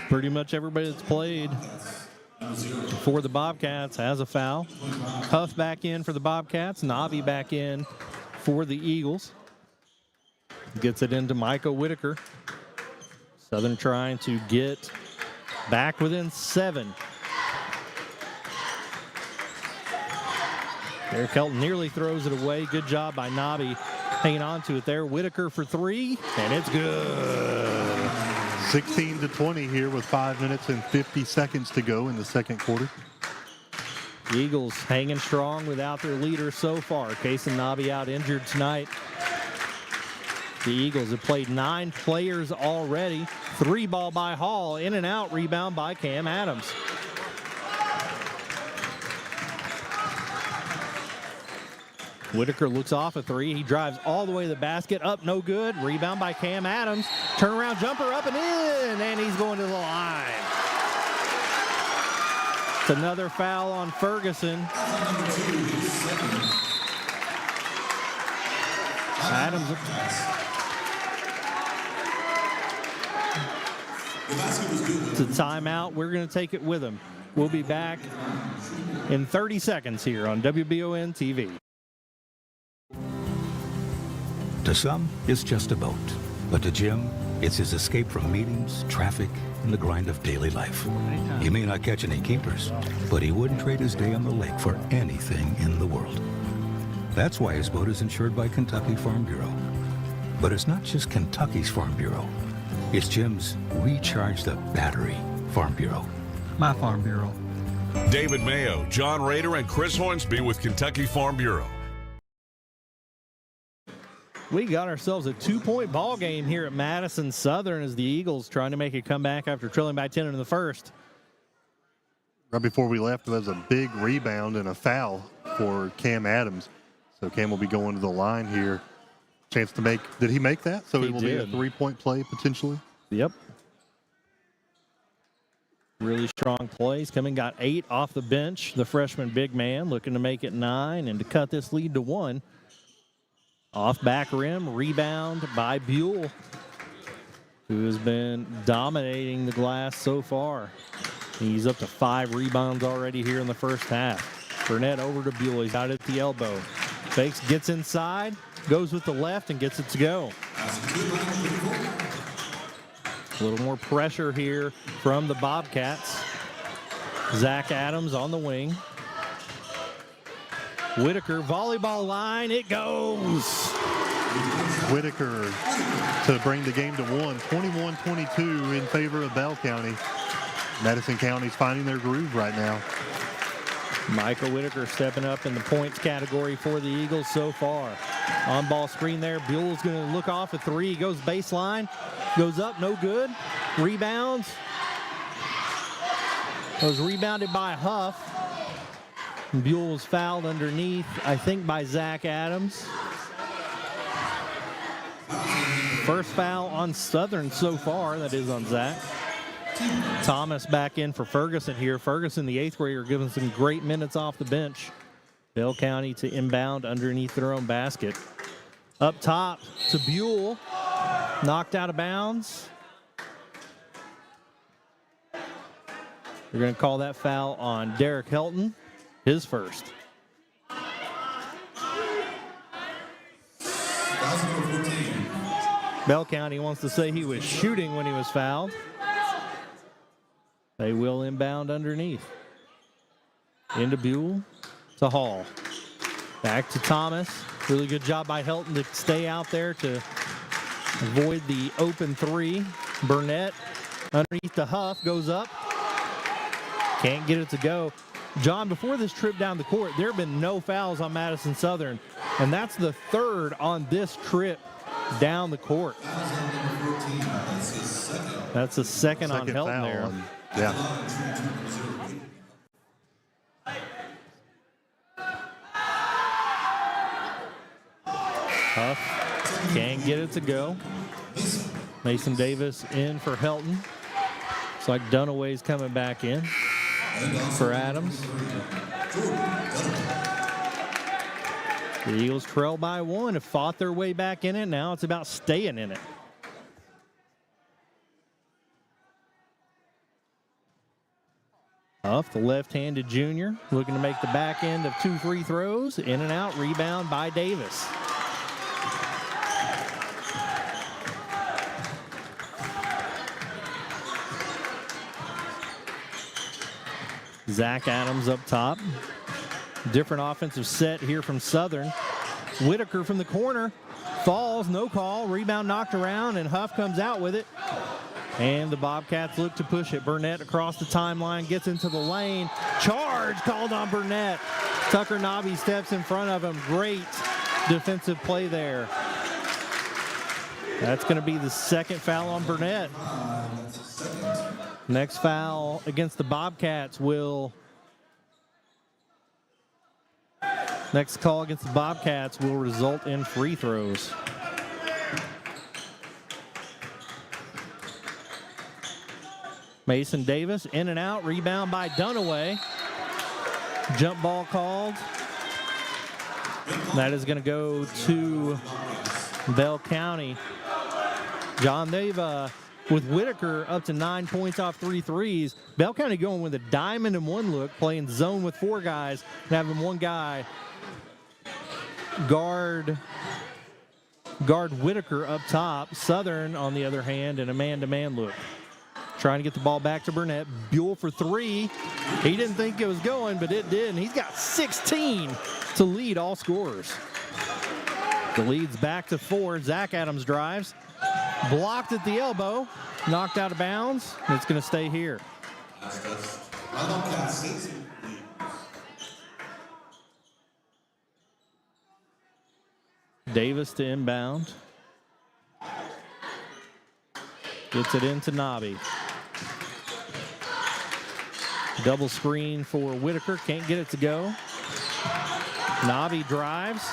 Pretty much everybody that's played for the Bobcats has a foul. Huff back in for the Bobcats. Nabi back in for the Eagles. Gets it into Michael Whitaker. Southern trying to get back within 7. Derek Kelton nearly throws it away. Good job by Nabi hanging on to it there. Whitaker for 3, and it's good. 16-20 here with 5 minutes and 50 seconds to go in the second quarter. The Eagles hanging strong without their leader so far. Case and Nabi out injured tonight. The Eagles have played 9 players already. 3 ball by Hall. In and out. Rebound by Cam Adams. Whitaker looks off a 3. He drives all the way to the basket. Up, no good. Rebound by Cam Adams. Turnaround jumper up and in. And he's going to the line. It's another foul on Ferguson. Adams. It's a timeout. We're going to take it with him. We'll be back in 30 seconds here on WBON TV. To some, it's just a boat. But to Jim, it's his escape from meetings, traffic, and the grind of daily life. He may not catch any keepers, but he wouldn't trade his day on the lake for anything in the world. That's why his boat is insured by Kentucky Farm Bureau. But it's not just Kentucky's Farm Bureau. It's Jim's Recharge the Battery Farm Bureau. My Farm Bureau. David Mayo, John Rader, and Chris Hornsby with Kentucky Farm Bureau. We got ourselves a 2-point ball game here at Madison Southern as the Eagles trying to make a comeback after trailing by 10 in the first. Right before we left, there was a big rebound and a foul for Cam Adams. So Cam will be going to the line here. Chance to make, did he make that? So it will be a 3-point play potentially? Yep. Really strong plays. Coming, got 8 off the bench. The freshman big man looking to make it 9 and to cut this lead to 1. Off back rim, rebound by Buell, who has been dominating the glass so far. He's up to 5 rebounds already here in the first half. Burnett over to Buell. He's out at the elbow. Fakes, gets inside, goes with the left, and gets it to go. A little more pressure here from the Bobcats. Zach Adams on the wing. Whitaker, volleyball line, it goes. Whitaker to bring the game to 1, 21-22 in favor of Bell County. Madison County's finding their groove right now. Michael Whitaker stepping up in the points category for the Eagles so far. On-ball screen there. Buell's going to look off a three. He goes baseline. Goes up, no good. Rebounds. Was rebounded by Huff. Buell was fouled underneath, I think, by Zach Adams. First foul on Southern so far, that is on Zach. Thomas back in for Ferguson here. Ferguson, the 8th grader, giving some great minutes off the bench. Bell County to inbound underneath their own basket. Up top to Buell. Knocked out of bounds. They're going to call that foul on Derek Helton, his first. Bell County wants to say he was shooting when he was fouled. They will inbound underneath. Into Buell to Hall. Back to Thomas. Really good job by Helton to stay out there to avoid the open three. Burnett underneath the Huff, goes up. Can't get it to go. John, before this trip down the court, there have been no fouls on Madison Southern, and that's the third on this trip down the court. That's the second on Helton there. Yeah. Huff can't get it to go. Mason Davis in for Helton. Looks like Dunaway's coming back in for Adams. The Eagles trail by one, have fought their way back in it. Now it's about staying in it. Huff, the left-handed junior, looking to make the back end of 2 free throws. In and out, rebound by Davis. Zach Adams up top. Different offensive set here from Southern. Whitaker from the corner. Falls, no call. Rebound knocked around, and Huff comes out with it. And the Bobcats look to push it. Burnett across the timeline, gets into the lane. Charge called on Burnett. Tucker Nobby steps in front of him. Great defensive play there. That's going to be the second foul on Burnett. Next foul against the Bobcats will... Next call against the Bobcats will result in free throws. Mason Davis in and out, rebound by Dunaway. Jump ball called. That is going to go to Bell County. John, they've with Whitaker up to 9 points off 3 threes. Bell County going with a diamond and one look, playing zone with 4 guys, and having one guy guard Whitaker up top. Southern, on the other hand, in a man-to-man look. Trying to get the ball back to Burnett. Buell for 3. He didn't think it was going, but it did, and he's got 16 to lead all scorers. The lead's back to 4. Zach Adams drives. Blocked at the elbow. Knocked out of bounds. It's going to stay here. Davis to inbound. Gets it into Nobby. Double screen for Whitaker. Can't get it to go. Nobby drives.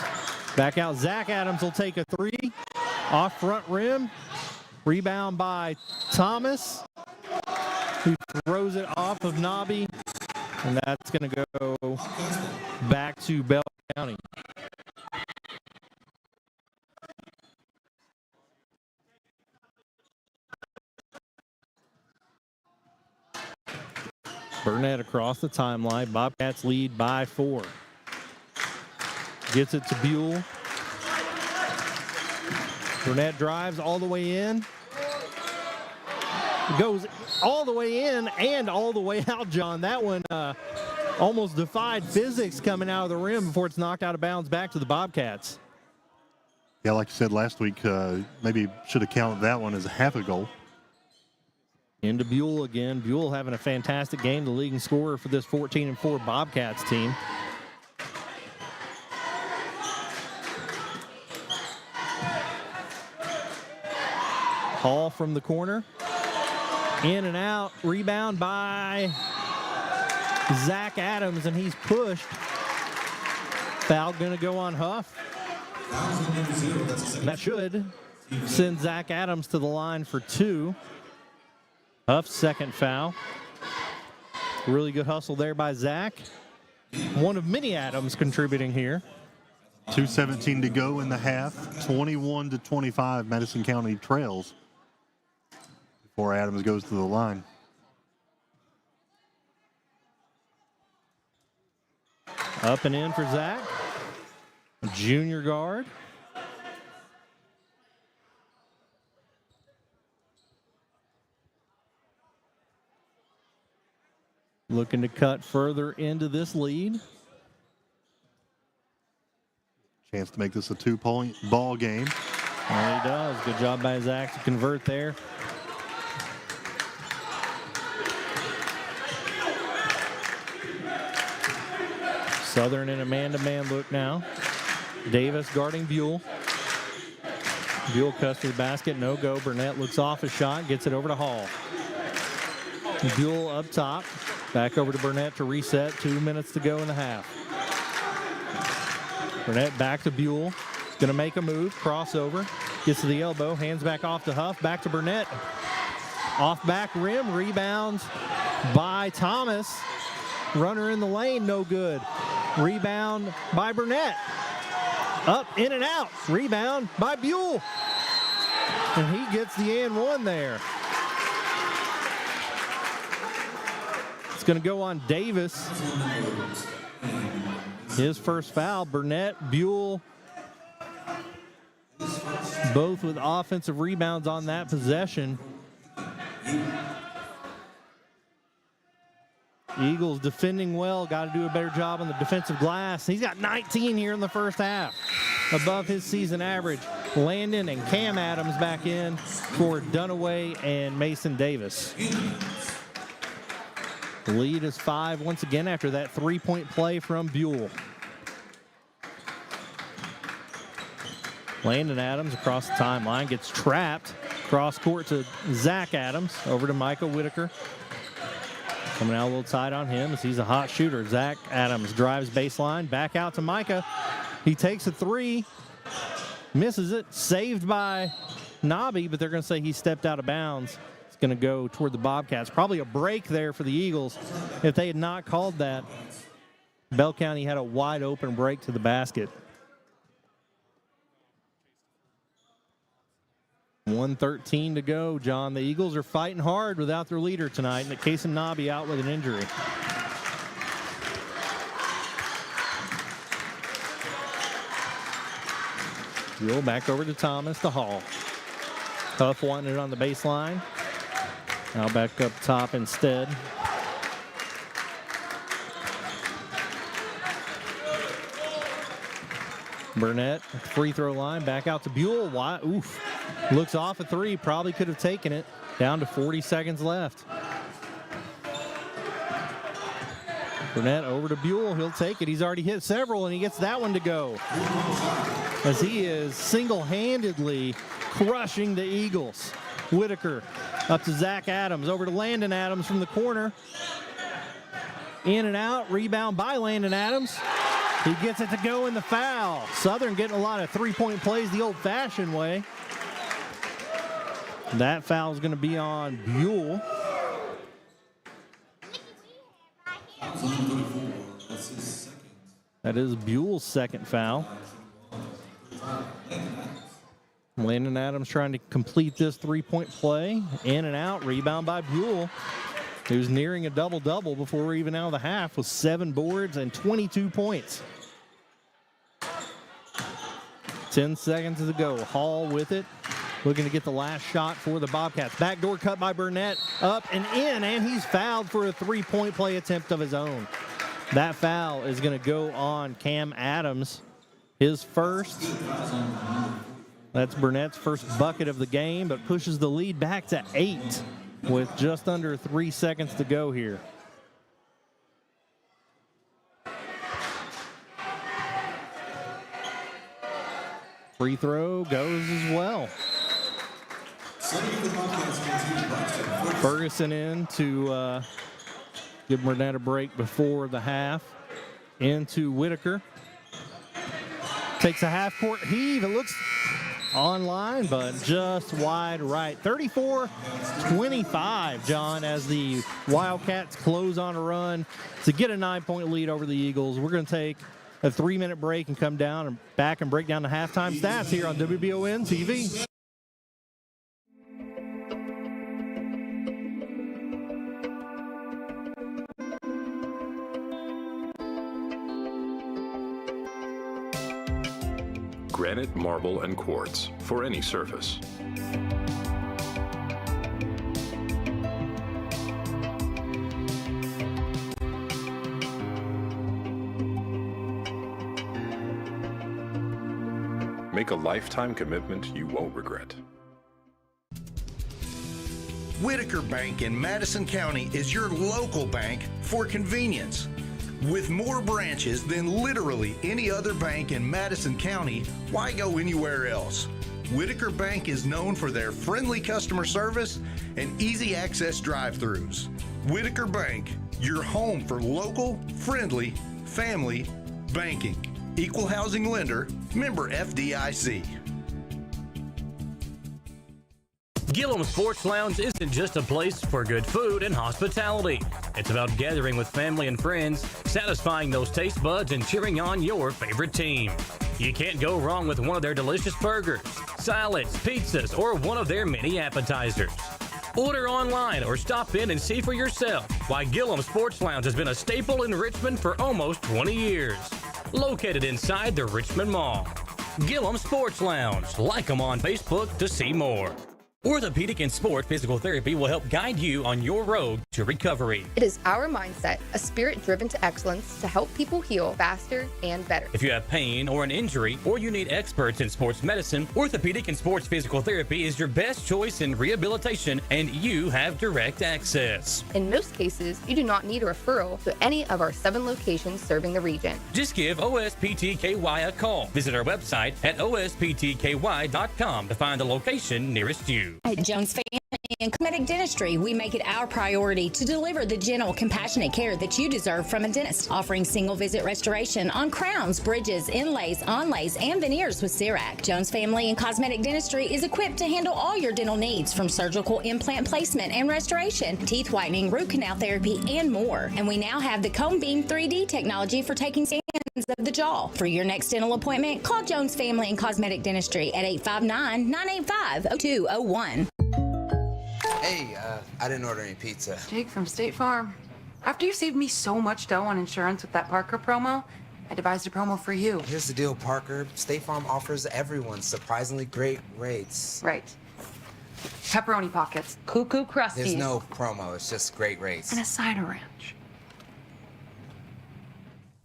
Back out. Zach Adams will take a 3. Off front rim. Rebound by Thomas, who throws it off of Nobby. And that's going to go back to Bell County. Burnett across the timeline. Bobcats lead by 4. Gets it to Buell. Burnett drives all the way in. Goes all the way in and all the way out, John. That one almost defied physics coming out of the rim before it's knocked out of bounds back to the Bobcats. Yeah, like you said last week, maybe should have counted that one as a half a goal. Into Buell again. Buell having a fantastic game, the leading scorer for this 14-4 Bobcats team. Hall from the corner. In and out. Rebound by Zach Adams, and he's pushed. Foul going to go on Huff. That should send Zach Adams to the line for 2. Huff's second foul. Really good hustle there by Zach. One of many Adams contributing here. 2:17 to go in the half. 21-25, Madison County trails before Adams goes to the line. Up and in for Zach. Junior guard. Looking to cut further into this lead. Chance to make this a 2-point ball game. And he does. Good job by Zach to convert there. Southern in a man-to-man look now. Davis guarding Buell. Buell cuts to the basket. No go. Burnett looks off a shot. Gets it over to Hall. Buell up top. Back over to Burnett to reset. 2 minutes to go in the half. Burnett back to Buell. Going to make a move. Crossover. Gets to the elbow. Hands back off to Huff. Back to Burnett. Off back rim. Rebound by Thomas. Runner in the lane. No good. Rebound by Burnett. Up, in and out. Rebound by Buell. And he gets the and one there. It's going to go on Davis. His first foul. Burnett, Buell, both with offensive rebounds on that possession. Eagles defending well. Got to do a better job on the defensive glass. He's got 19 here in the first half, above his season average. Landon and Cam Adams back in for Dunaway and Mason Davis. The lead is 5 once again after that three-point play from Buell. Landon Adams across the timeline gets trapped. Cross court to Zach Adams. Over to Michael Whitaker. Coming out a little tight on him as he's a hot shooter. Zach Adams drives baseline. Back out to Micah. He takes a three. Misses it. Saved by Nobby, but they're going to say he stepped out of bounds. It's going to go toward the Bobcats. Probably a break there for the Eagles. If they had not called that, Bell County had a wide open break to the basket. 1:13 to go, John. The Eagles are fighting hard without their leader tonight. And Kason Nobby out with an injury. Buell back over to Thomas to Hall. Huff wanting it on the baseline. Now back up top instead. Burnett, free throw line, back out to Buell. Oof. Looks off a three, probably could have taken it. Down to 40 seconds left. Burnett over to Buell, he'll take it. He's already hit several, and he gets that one to go. As he is single-handedly crushing the Eagles. Whitaker up to Zach Adams, over to Landon Adams from the corner. In and out, rebound by Landon Adams. He gets it to go in the foul. Southern getting a lot of three-point plays the old-fashioned way. That foul is going to be on Buell. That is Buell's second foul. Landon Adams trying to complete this three-point play. In and out, rebound by Buell. He was nearing a double-double before we're even out of the half with 7 boards and 22 points. 10 seconds to go. Hall with it. Looking to get the last shot for the Bobcats. Backdoor cut by Burnett. Up and in, and he's fouled for a three-point play attempt of his own. That foul is going to go on Cam Adams. His first. That's Burnett's first bucket of the game, but pushes the lead back to 8. with just under 3 seconds to go here. Free throw goes as well. Ferguson in to give Burnett a break before the half. Into Whitaker. Takes a half-court heave. It looks online, but just wide right. 34-25, John, as the Wildcats close on a run to get a 9-point lead over the Eagles. We're going to take a 3-minute break and come down and back and break down the halftime stats here on WBON TV. Granite, marble, and quartz for any surface. Make a lifetime commitment you won't regret. Whitaker Bank in Madison County is your local bank for convenience. With more branches than literally any other bank in Madison County, why go anywhere else? Whitaker Bank is known for their friendly customer service and easy access drive-thrus. Whitaker Bank, your home for local, friendly, family banking. Equal housing lender, member FDIC. Gillum Sports Lounge isn't just a place for good food and hospitality. It's about gathering with family and friends, satisfying those taste buds, and cheering on your favorite team. You can't go wrong with one of their delicious burgers, salads, pizzas, or one of their many appetizers. Order online or stop in and see for yourself why Gillum Sports Lounge has been a staple in Richmond for almost 20 years. Located inside the Richmond Mall. Gillum Sports Lounge. Like them on Facebook to see more. Orthopedic and Sport Physical Therapy will help guide you on your road to recovery. It is our mindset, a spirit driven to excellence to help people heal faster and better. If you have pain or an injury, or you need experts in sports medicine, Orthopedic and Sports Physical Therapy is your best choice in rehabilitation, and you have direct access. In most cases, you do not need a referral to any of our 7 locations serving the region. Just give OSPTKY a call. Visit our website at osptky.com to find the location nearest you. At Jones Family and Cosmetic Dentistry, we make it our priority to deliver the gentle, compassionate care that you deserve from a dentist. Offering single visit restoration on crowns, bridges, inlays, onlays, and veneers with CERAC. Jones Family and Cosmetic Dentistry is equipped to handle all your dental needs, from surgical implant placement and restoration, teeth whitening, root canal therapy, and more. And we now have the Cone Beam 3D technology for taking scans of the jaw. For your next dental appointment, call Jones Family and Cosmetic Dentistry at 859-985-0201. Hey, I didn't order any pizza. Jake from State Farm. After you saved me so much dough on insurance with that Parker promo, I devised a promo for you. Here's the deal, Parker. State Farm offers everyone surprisingly great rates. Right. Pepperoni pockets, cuckoo crusties. There's no promo, it's just great rates. And a side of ranch.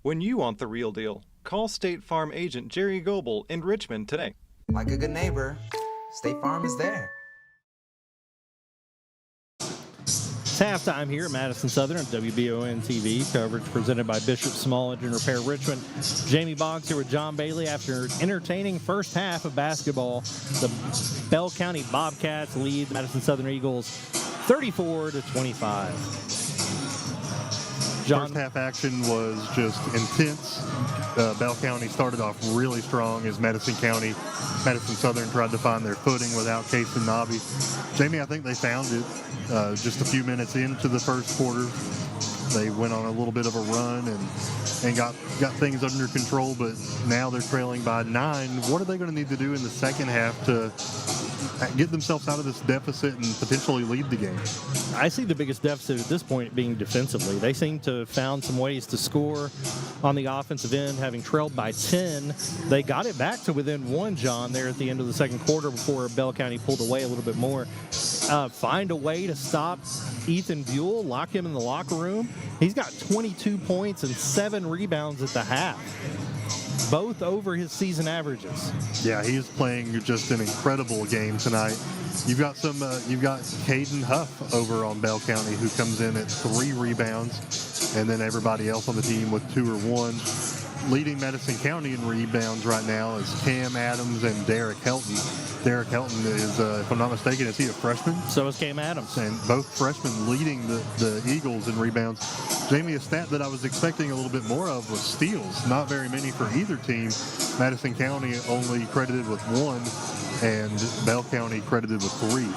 When you want the real deal, call State Farm agent Jerry Goebel in Richmond today. Like a good neighbor, State Farm is there. It's halftime here at Madison Southern on WBON TV. Coverage presented by Bishop Small Engine Repair Richmond. Jamie Boggs here with John Bailey after an entertaining first half of basketball. The Bell County Bobcats lead the Madison Southern Eagles 34-25. John. First half action was just intense. Bell County started off really strong as Madison Southern tried to find their footing without Case and Nobby. Jamie, I think they found it just a few minutes into the first quarter. They went on a little bit of a run and got things under control, but now they're trailing by 9. What are they going to need to do in the second half to get themselves out of this deficit and potentially lead the game? I see the biggest deficit at this point being defensively. They seem to have found some ways to score on the offensive end, having trailed by 10. They got it back to within 1, John, there at the end of the second quarter before Bell County pulled away a little bit more. Find a way to stop Ethan Buell, lock him in the locker room. He's got 22 points and 7 rebounds at the half. both over his season averages. Yeah, he's playing just an incredible game tonight. You've got Caden Huff over on Bell County, who comes in at 3 rebounds, and then everybody else on the team with 2 or 1. Leading Madison County in rebounds right now is Cam Adams and Derek Helton. Derek Helton is, if I'm not mistaken, is he a freshman? So is Cam Adams. And both freshmen leading the Eagles in rebounds. Jamie, a stat that I was expecting a little bit more of was steals. Not very many for either team. Madison County only credited with 1, and Bell County credited with 3.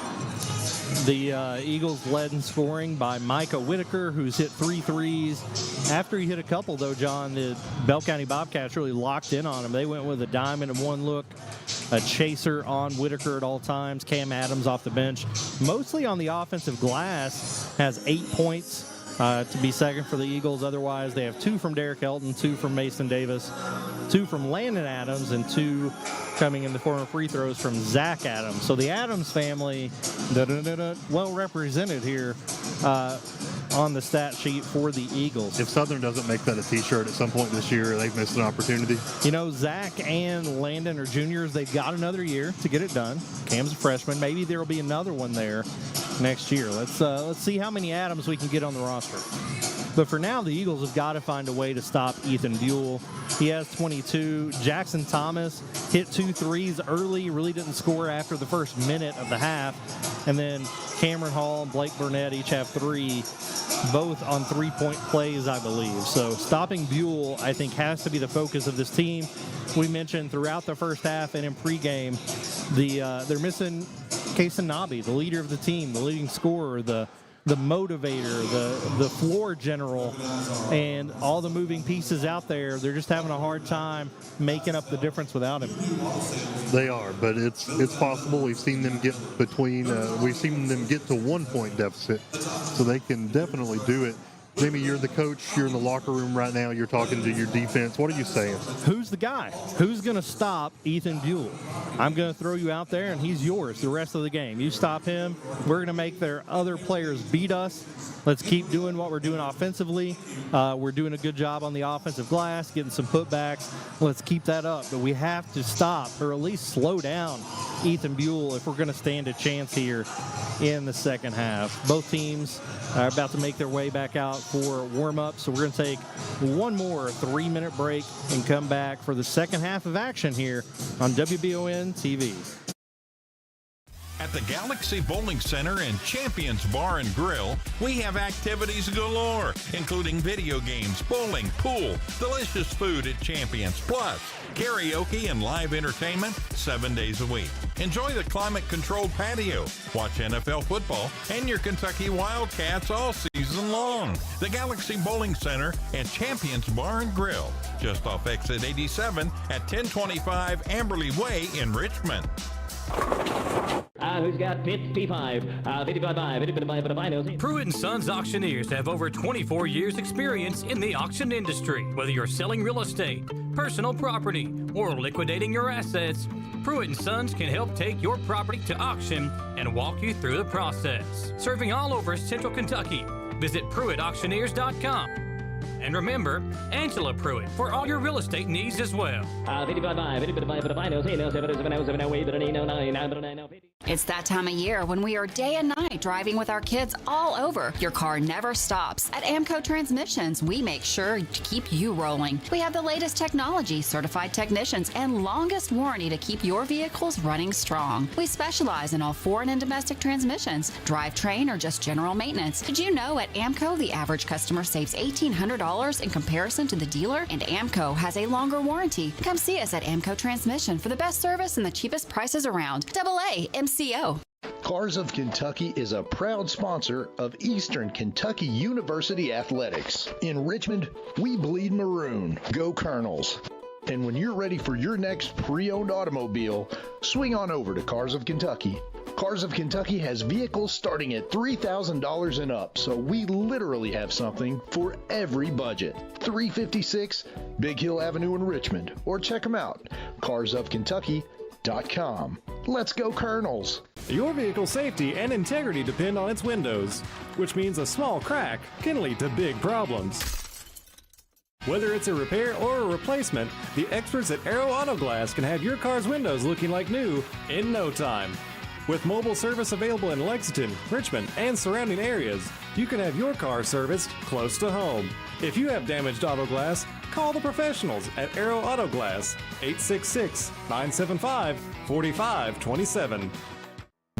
The Eagles led in scoring by Micah Whitaker, who's hit 3 threes. After he hit a couple, though, John, the Bell County Bobcats really locked in on him. They went with a diamond and 1 look, a chaser on Whitaker at all times. Cam Adams off the bench, mostly on the offensive glass, has 8 points to be second for the Eagles. Otherwise, they have 2 from Derek Helton, 2 from Mason Davis, 2 from Landon Adams, and 2 coming in the form of free throws from Zach Adams. So the Adams family, well represented here on the stat sheet for the Eagles. If Southern doesn't make that a T-shirt at some point this year, they've missed an opportunity. You know, Zach and Landon are juniors. They've got another year to get it done. Cam's a freshman. Maybe there will be another one there next year. Let's see how many Adams we can get on the roster. But for now, the Eagles have got to find a way to stop Ethan Buell. He has 22. Jackson Thomas hit 2 threes early, really didn't score after the first minute of the half. And then Cameron Hall and Blake Burnett each have 3, both on 3-point plays, I believe. So stopping Buell, I think, has to be the focus of this team. We mentioned throughout the first half and in pregame, they're missing Kason Nobby, the leader of the team, the leading scorer, the motivator, the floor general, and all the moving pieces out there. They're just having a hard time making up the difference without him. They are, but it's possible. We've seen them get to 1-point deficit, so they can definitely do it. Jamie, you're the coach. You're in the locker room right now. You're talking to your defense. What are you saying? Who's the guy? Who's going to stop Ethan Buell? I'm going to throw you out there, and he's yours the rest of the game. You stop him, we're going to make their other players beat us. Let's keep doing what we're doing offensively. We're doing a good job on the offensive glass, getting some putbacks. Let's keep that up. But we have to stop, or at least slow down, Ethan Buell if we're going to stand a chance here in the second half. Both teams are about to make their way back out for warm-up, so we're going to take one more 3-minute break and come back for the second half of action here on WBON TV. At the Galaxy Bowling Center and Champions Bar and Grill, we have activities galore, including video games, bowling, pool, delicious food at Champions, plus karaoke and live entertainment 7 days a week. Enjoy the climate-controlled patio, watch NFL football, and your Kentucky Wildcats all season long. The Galaxy Bowling Center and Champions Bar and Grill, just off exit 87 at 1025 Amberley Way in Richmond. Who's got 55? 55. Pruitt & Sons Auctioneers have over 24 years experience in the auction industry. Whether you're selling real estate, personal property, or liquidating your assets, Pruitt & Sons can help take your property to auction and walk you through the process. Serving all over Central Kentucky. Visit PruittAuctioneers.com. And remember, Angela Pruitt for all your real estate needs as well. It's that time of year when we are day and night driving with our kids all over. Your car never stops. At AMCO Transmissions, we make sure to keep you rolling. We have the latest technology, certified technicians, and longest warranty to keep your vehicles running strong. We specialize in all foreign and domestic transmissions, drivetrain, or just general maintenance. Did you know at AMCO, the average customer saves $1,800 in comparison to the dealer? And AMCO has a longer warranty. Come see us at AMCO Transmission for the best service and the cheapest prices around. AA MCO. Cars of Kentucky is a proud sponsor of Eastern Kentucky University Athletics. In Richmond, we bleed maroon. Go Colonels. And when you're ready for your next pre-owned automobile, swing on over to Cars of Kentucky. Cars of Kentucky has vehicles starting at $3,000 and up, so we literally have something for every budget. 356 Big Hill Avenue in Richmond, or check them out, carsofkentucky.com. Let's go Colonels! Your vehicle's safety and integrity depend on its windows, which means a small crack can lead to big problems. Whether it's a repair or a replacement, the experts at Aero Auto Glass can have your car's windows looking like new in no time. With mobile service available in Lexington, Richmond, and surrounding areas, you can have your car serviced close to home. If you have damaged auto glass, call the professionals at Aero Auto Glass, 866-975-4527.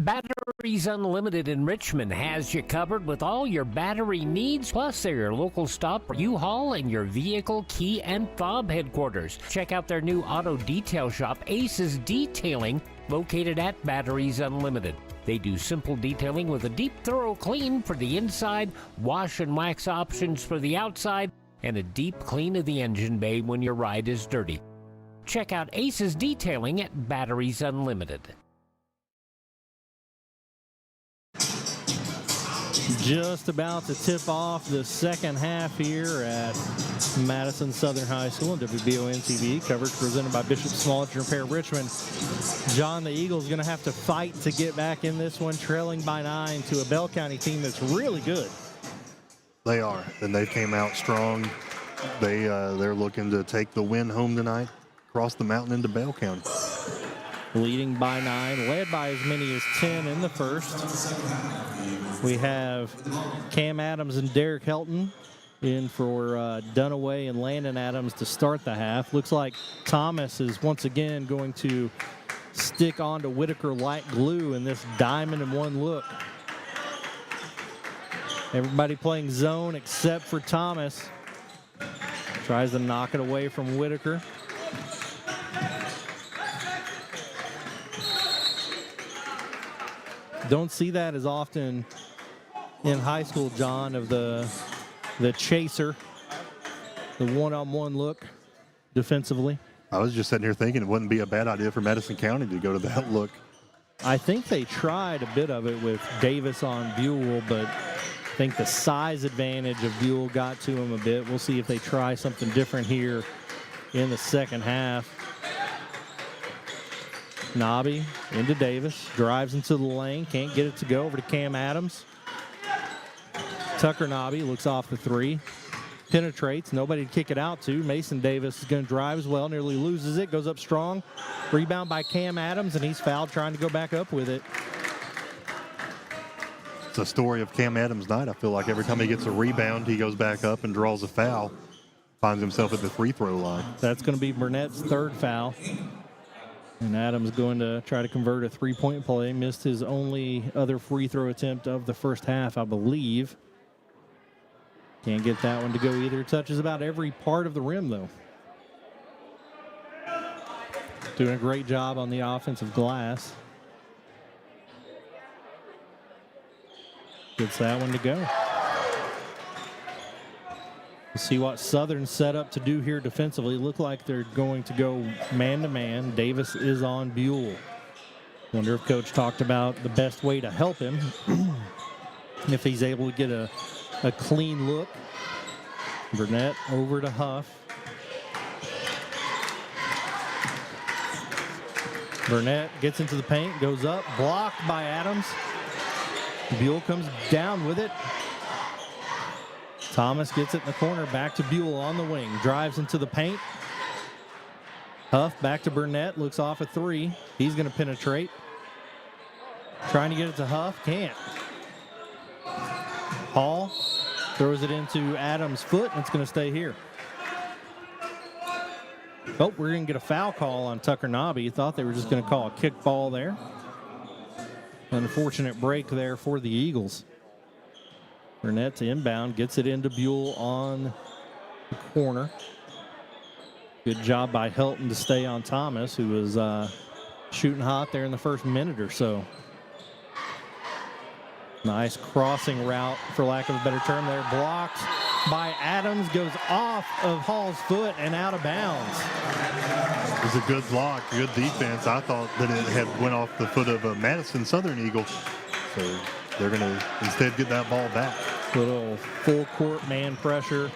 Batteries Unlimited in Richmond has you covered with all your battery needs, plus they're your local stop for U-Haul and your vehicle key and fob headquarters. Check out their new auto detail shop, Aces Detailing, located at Batteries Unlimited. They do simple detailing with a deep, thorough clean for the inside, wash and wax options for the outside, and a deep clean of the engine bay when your ride is dirty. Check out Aces Detailing at Batteries Unlimited. Just about to tip off the second half here at Madison Southern High School and WBON TV. Coverage presented by Bishop Smallage Repair Richmond. John, the Eagles going to have to fight to get back in this one, trailing by 9 to a Bell County team that's really good. They are, and they came out strong. They're looking to take the win home tonight, cross the mountain into Bell County. Leading by 9, led by as many as 10 in the first. We have Cam Adams and Derek Helton in for Dunaway and Landon Adams to start the half. Looks like Thomas is once again going to stick onto Whitaker like glue in this diamond and one look. Everybody playing zone except for Thomas. Tries to knock it away from Whitaker. Don't see that as often in high school, John, of the chaser, the one-on-one look defensively. I was just sitting here thinking it wouldn't be a bad idea for Madison County to go to that look. I think they tried a bit of it with Davis on Buell, but I think the size advantage of Buell got to him a bit. We'll see if they try something different here in the second half. Nobby into Davis, drives into the lane, can't get it to go, over to Cam Adams. Tucker Nobby looks off the three, penetrates, nobody to kick it out to. Mason Davis is going to drive as well, nearly loses it, goes up strong. Rebound by Cam Adams, and he's fouled trying to go back up with it. It's a story of Cam Adams' night. I feel like every time he gets a rebound, he goes back up and draws a foul, finds himself at the free throw line. That's going to be Burnett's third foul. And Adams going to try to convert a three-point play. Missed his only other free throw attempt of the first half, I believe. Can't get that one to go either. Touches about every part of the rim, though. Doing a great job on the offensive glass. Gets that one to go. We'll see what Southern set up to do here defensively. Look like they're going to go man-to-man. Davis is on Buell. Wonder if Coach talked about the best way to help him. If he's able to get a clean look. Burnett over to Huff. Burnett gets into the paint, goes up, blocked by Adams. Buell comes down with it. Thomas gets it in the corner, back to Buell on the wing, drives into the paint. Huff back to Burnett, looks off a three. He's going to penetrate. Trying to get it to Huff, can't. Hall throws it into Adams' foot, and it's going to stay here. Oh, we're going to get a foul call on Tucker Nobby. Thought they were just going to call a kick ball there. Unfortunate break there for the Eagles. Burnett to inbound, gets it into Buell on the corner. Good job by Helton to stay on Thomas, who was shooting hot there in the first minute or so. Nice crossing route, for lack of a better term there. Blocked by Adams, goes off of Hall's foot and out of bounds. It was a good block, good defense. I thought that it had went off the foot of a Madison Southern Eagle. So they're going to instead get that ball back. Little full court man pressure.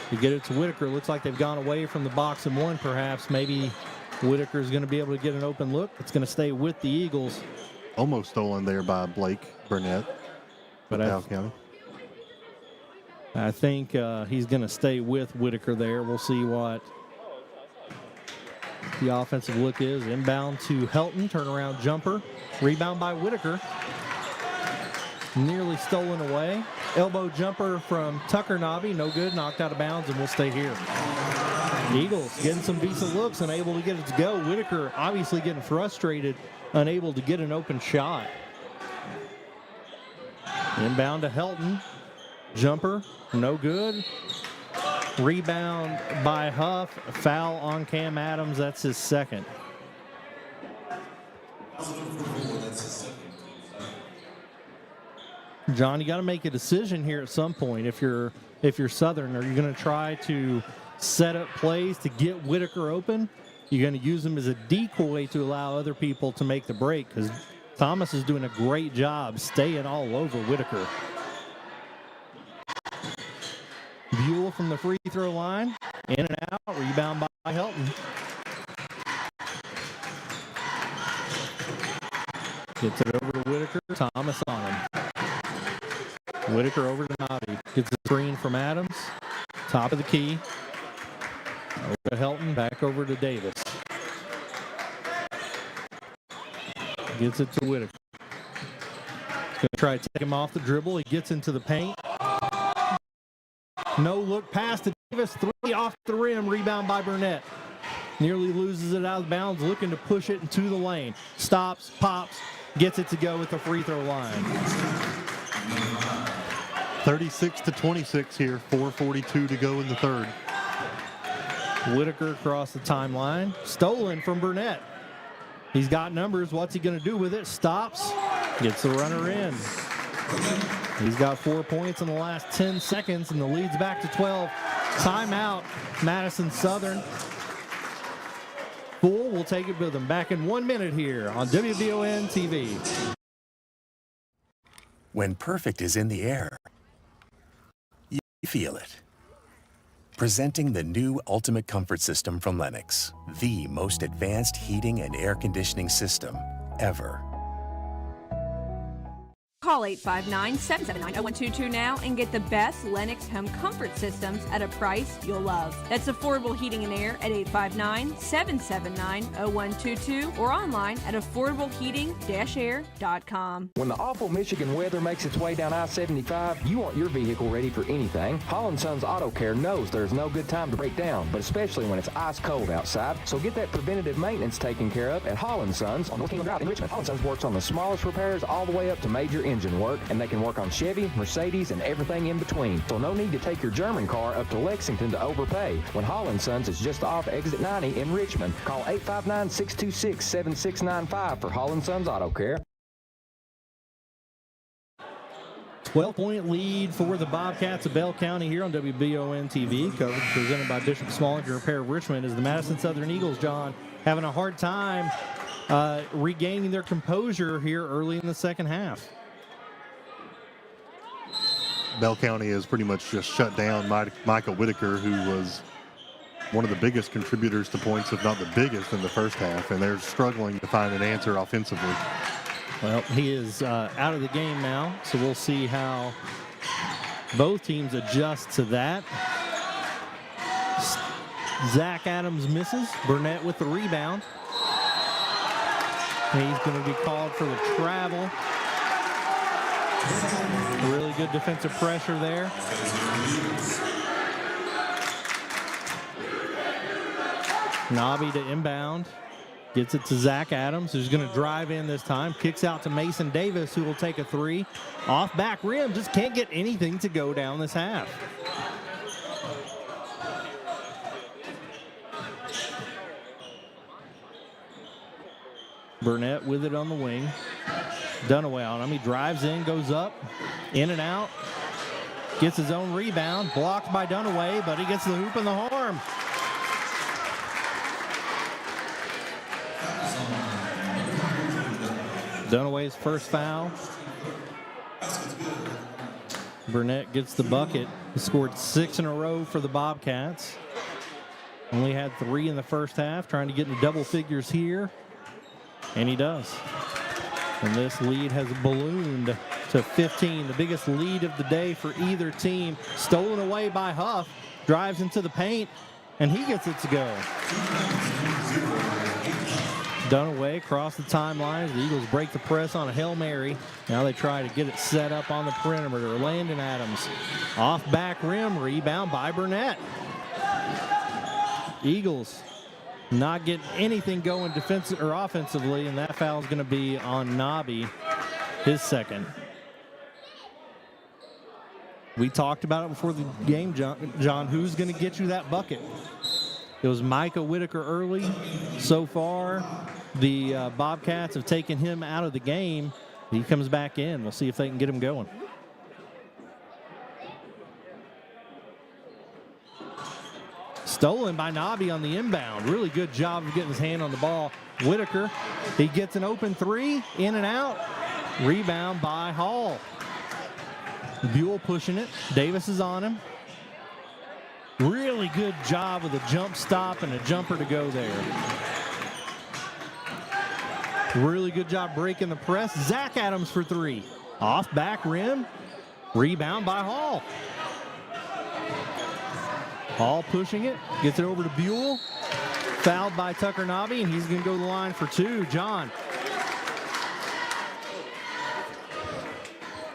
To get it to Whitaker. Looks like they've gone away from the box and one perhaps. Maybe Whitaker is going to be able to get an open look. It's going to stay with the Eagles. Almost stolen there by Blake Burnett. But Powell County. I think he's going to stay with Whitaker there. We'll see what the offensive look is. Inbound to Helton, turnaround jumper. Rebound by Whitaker. Nearly stolen away. Elbow jumper from Tucker Nobby. No good, knocked out of bounds, and we'll stay here. Eagles getting some decent looks, unable to get it to go. Whitaker obviously getting frustrated, unable to get an open shot. Inbound to Helton. Jumper, no good. Rebound by Huff. Foul on Cam Adams. That's his second. John, you got to make a decision here at some point. If you're Southern, are you going to try to set up plays to get Whitaker open? You're going to use him as a decoy to allow other people to make the break, because Thomas is doing a great job staying all over Whitaker. Buell from the free throw line, in and out, rebound by Helton. Gets it over to Whitaker, Thomas on him. Whitaker over to Nobby, gets the screen from Adams, top of the key. Over to Helton, back over to Davis. Gets it to Whitaker. He's going to try to take him off the dribble. He gets into the paint. No look pass to Davis. 3 off the rim. Rebound by Burnett. Nearly loses it out of bounds. Looking to push it into the lane. Stops, pops, gets it to go at the free throw line. 36-26 here. 4:42 to go in the third. Whitaker across the timeline. Stolen from Burnett. He's got numbers. What's he going to do with it? Stops. Gets the runner in. He's got 4 points in the last 10 seconds, and the lead's back to 12. Timeout, Madison Southern. Bull will take it with them. Back in 1 minute here on WBON TV. When perfect is in the air, you feel it. Presenting the new Ultimate Comfort System from Lennox, the most advanced heating and air conditioning system ever. Call 859-779-0122 now and get the best Lennox home comfort systems at a price you'll love. That's affordable heating and air at 859-779-0122 or online at affordableheating-air.com. When the awful Michigan weather makes its way down I-75, you want your vehicle ready for anything. Holland Sons Auto Care knows there's no good time to break down, but especially when it's ice cold outside. So get that preventative maintenance taken care of at Holland Sons on North Kingdom Drive in Richmond. Holland Sons works on the smallest repairs all the way up to major engine work, and they can work on Chevy, Mercedes, and everything in between. So no need to take your German car up to Lexington to overpay when Holland Sons is just off exit 90 in Richmond. Call 859-626-7695 for Holland Sons Auto Care. 12-point lead for the Bobcats of Bell County here on WBON TV. Coverage presented by Bishop Smallinger Repair of Richmond. As the Madison Southern Eagles, John, having a hard time regaining their composure here early in the second half. Bell County has pretty much just shut down Michael Whitaker, who was one of the biggest contributors to points, if not the biggest, in the first half, and they're struggling to find an answer offensively. Well, he is out of the game now, so we'll see how both teams adjust to that. Zach Adams misses. Burnett with the rebound. He's going to be called for the travel. Really good defensive pressure there. Nobby to inbound. Gets it to Zach Adams, who's going to drive in this time. Kicks out to Mason Davis, who will take a three. Off back rim, just can't get anything to go down this half. Burnett with it on the wing. Dunaway on him. He drives in, goes up, in and out. Gets his own rebound. Blocked by Dunaway, but he gets the hoop and the arm. Dunaway's first foul. Burnett gets the bucket. He scored 6 in a row for the Bobcats. Only had 3 in the first half. Trying to get into double figures here. And he does. And this lead has ballooned to 15. The biggest lead of the day for either team. Stolen away by Huff. Drives into the paint, and he gets it to go. Dunaway across the timeline. The Eagles break the press on a Hail Mary. Now they try to get it set up on the perimeter. Landon Adams off back rim. Rebound by Burnett. Eagles not getting anything going defensive or offensively, and that foul is going to be on Nabi, his second. We talked about it before the game, John. Who's going to get you that bucket? It was Micah Whitaker early. So far, the Bobcats have taken him out of the game. He comes back in. We'll see if they can get him going. Stolen by Nabi on the inbound. Really good job of getting his hand on the ball. Whitaker, he gets an open three, in and out. Rebound by Hall. Buell pushing it. Davis is on him. Really good job with a jump stop and a jumper to go there. Really good job breaking the press. Zach Adams for three. Off back rim. Rebound by Hall. Hall pushing it. Gets it over to Buell. Fouled by Tucker Nabi, and he's going to go to the line for two. John.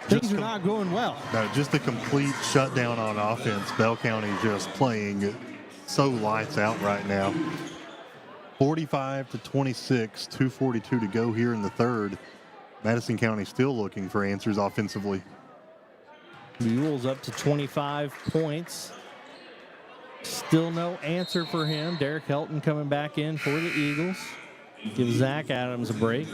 Things are not going well. No, just a complete shutdown on offense. Bell County just playing so lights out right now. 45-26, 2:42 to go here in the third. Madison County still looking for answers offensively. Buell's up to 25 points. Still no answer for him. Derek Helton coming back in for the Eagles. Give Zach Adams a break.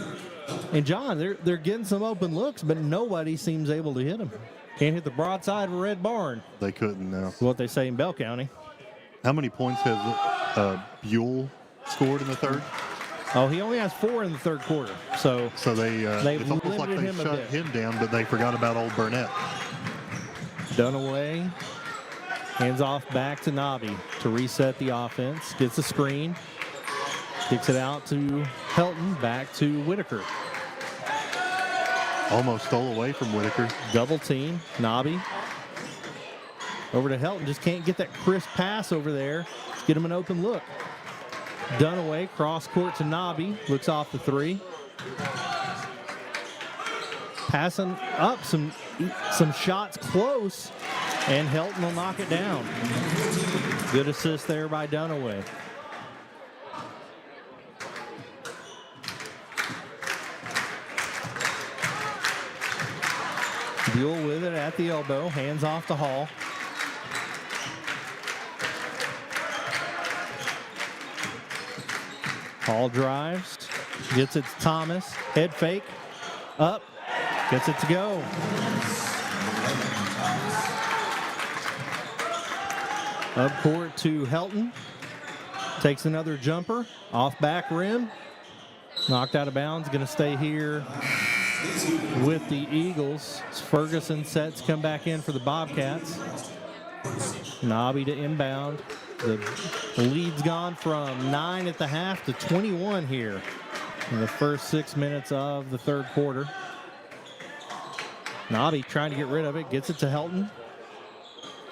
And John, they're getting some open looks, but nobody seems able to hit them. Can't hit the broadside of Red Barn. They couldn't, no. That's what they say in Bell County. How many points has Buell scored in the third? Oh, he only has 4 in the third quarter. So they've it's almost limited like they him a shut bit. him down, but they forgot about old Burnett. Dunaway hands off back to Nabi to reset the offense. Gets a screen. Kicks it out to Helton. Back to Whitaker. Almost stole away from Whitaker. Double team. Nabi. Over to Helton. Just can't get that crisp pass over there. Get him an open look. Dunaway cross court to Nabi. Looks off the three. Passing up some shots close. And Helton will knock it down. Good assist there by Dunaway. Buell with it at the elbow. Hands off to Hall. Hall drives. Gets it to Thomas. Head fake. Up. Gets it to go. Up court to Helton. Takes another jumper. Off back rim. Knocked out of bounds. Going to stay here with the Eagles. Ferguson sets come back in for the Bobcats. Nabi to inbound. The lead's gone from 9 at the half to 21 here in the first 6 minutes of the third quarter. Nabi trying to get rid of it. Gets it to Helton.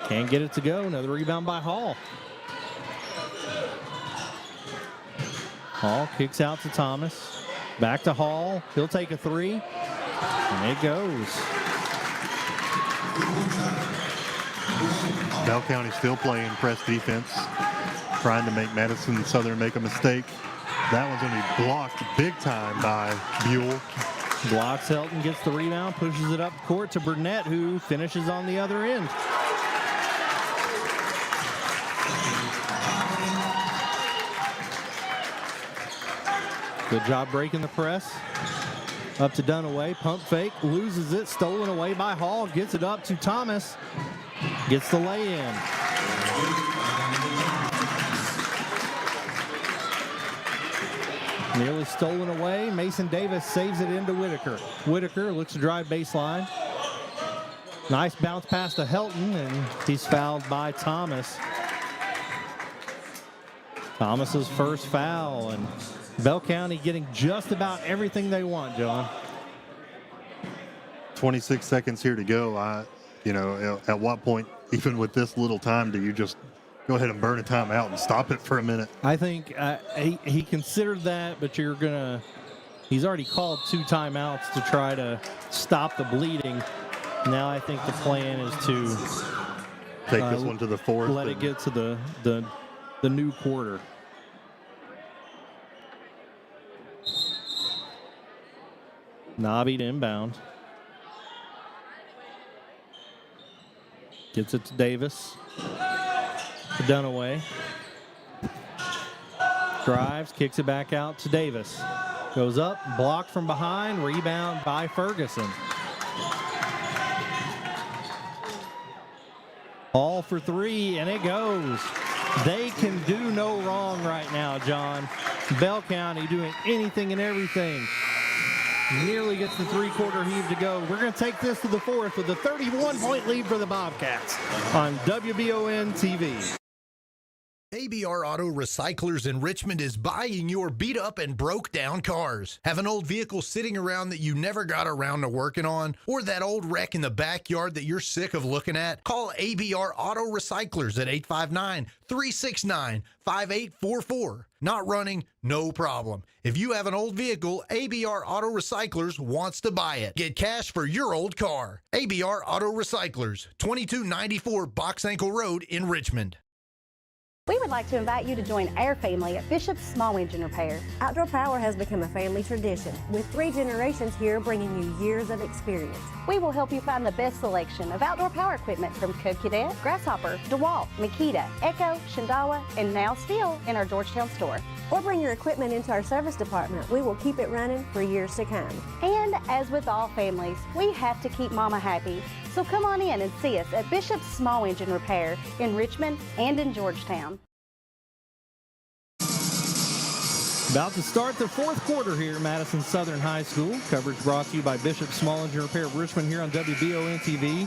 Can't get it to go. Another rebound by Hall. Hall kicks out to Thomas. Back to Hall. He'll take a three. And it goes. Bell County still playing press defense. Trying to make Madison Southern make a mistake. That one's going to be blocked big time by Buell. Blocks Helton, gets the rebound, pushes it up court to Burnett, who finishes on the other end. Good job breaking the press. Up to Dunaway, pump fake, loses it, stolen away by Hall, gets it up to Thomas, gets the lay-in. Nearly stolen away. Mason Davis saves it into Whitaker. Whitaker looks to drive baseline. Nice bounce pass to Helton, and he's fouled by Thomas. Thomas's first foul, and Bell County getting just about everything they want, John. 26 seconds here to go. At what point, even with this little time, do you just go ahead and burn a timeout and stop it for a minute? I think he considered that, but he's already called 2 timeouts to try to stop the bleeding. Now I think the plan is to take this one to the fourth. Let it get to the new quarter. Nobby to inbound. Gets it to Davis. To Dunaway. Drives, kicks it back out to Davis. Goes up, blocked from behind, rebound by Ferguson. All for 3, and it goes. They can do no wrong right now, John. Bell County doing anything and everything. Nearly gets the 3-quarter heave to go. We're going to take this to the fourth with a 31-point lead for the Bobcats on WBON TV. ABR Auto Recyclers in Richmond is buying your beat up and broke down cars. Have an old vehicle sitting around that you never got around to working on, or that old wreck in the backyard that you're sick of looking at? Call ABR Auto Recyclers at 859-369-5844. Not running? No problem. If you have an old vehicle, ABR Auto Recyclers wants to buy it. Get cash for your old car. ABR Auto Recyclers, 2294 Box Ankle Road in Richmond. We would like to invite you to join our family at Bishop's Small Engine Repair. Outdoor Power has become a family tradition, with 3 generations here bringing you years of experience. We will help you find the best selection of outdoor power equipment from Cub Cadet, Grasshopper, DeWalt, Makita, Echo, Shindawa, and now Steel in our Georgetown store. Or bring your equipment into our service department. We will keep it running for years to come. And as with all families, we have to keep Mama happy. So come on in and see us at Bishop's Small Engine Repair in Richmond and in Georgetown. About to start the 4th quarter here, Madison Southern High School. Coverage brought to you by Bishop Small Engine Repair of Richmond here on WBON TV.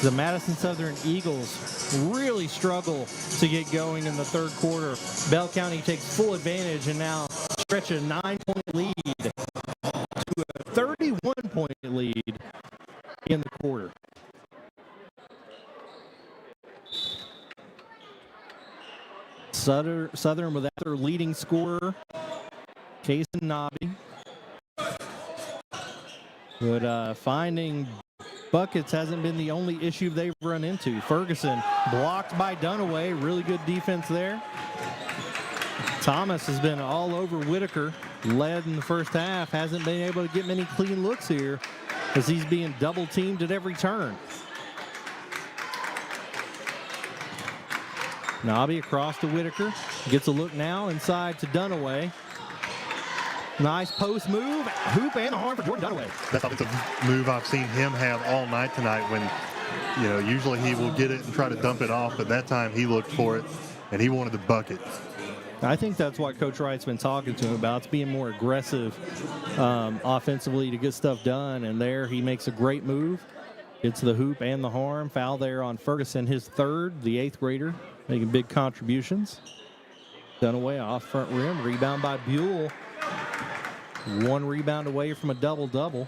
The Madison Southern Eagles really struggle to get going in the 3rd quarter. Bell County takes full advantage and now stretch a 9-point lead to a 31-point lead in the quarter. Southern without their leading scorer, Jason Nobby. But finding buckets hasn't been the only issue they've run into. Ferguson blocked by Dunaway. Really good defense there. Thomas has been all over Whitaker. Led in the first half. Hasn't been able to get many clean looks here as he's being double teamed at every turn. Nobby across to Whitaker. Gets a look now inside to Dunaway. Nice post move. Hoop and a horn for Jordan Dunaway. That's the move I've seen him have all night tonight when, usually he will get it and try to dump it off, but that time he looked for it and he wanted the bucket. I think that's what Coach Wright's been talking to him about. It's being more aggressive offensively to get stuff done, and there he makes a great move. Gets the hoop and the horn. Foul there on Ferguson, his 3rd, the 8th grader, making big contributions. Dunaway off front rim. Rebound by Buell. 1 rebound away from a double-double.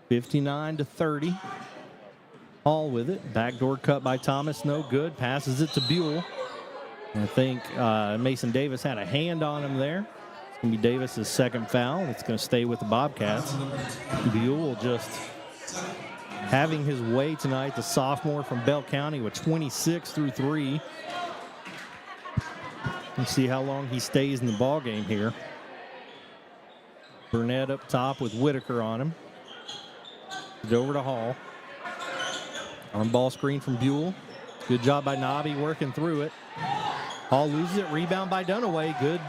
59-30. Hall with it. Backdoor cut by Thomas. No good. Passes it to Buell. And I think Mason Davis had a hand on him there. It's going to be Davis's 2nd foul. It's going to stay with the Bobcats. Buell just having his way tonight. The sophomore from Bell County with 26 through 3. Let's see how long he stays in the ball game here. Burnett up top with Whitaker on him. It's over to Hall. On ball screen from Buell. Good job by Nobby working through it. Hall loses it. Rebound by Dunaway. Good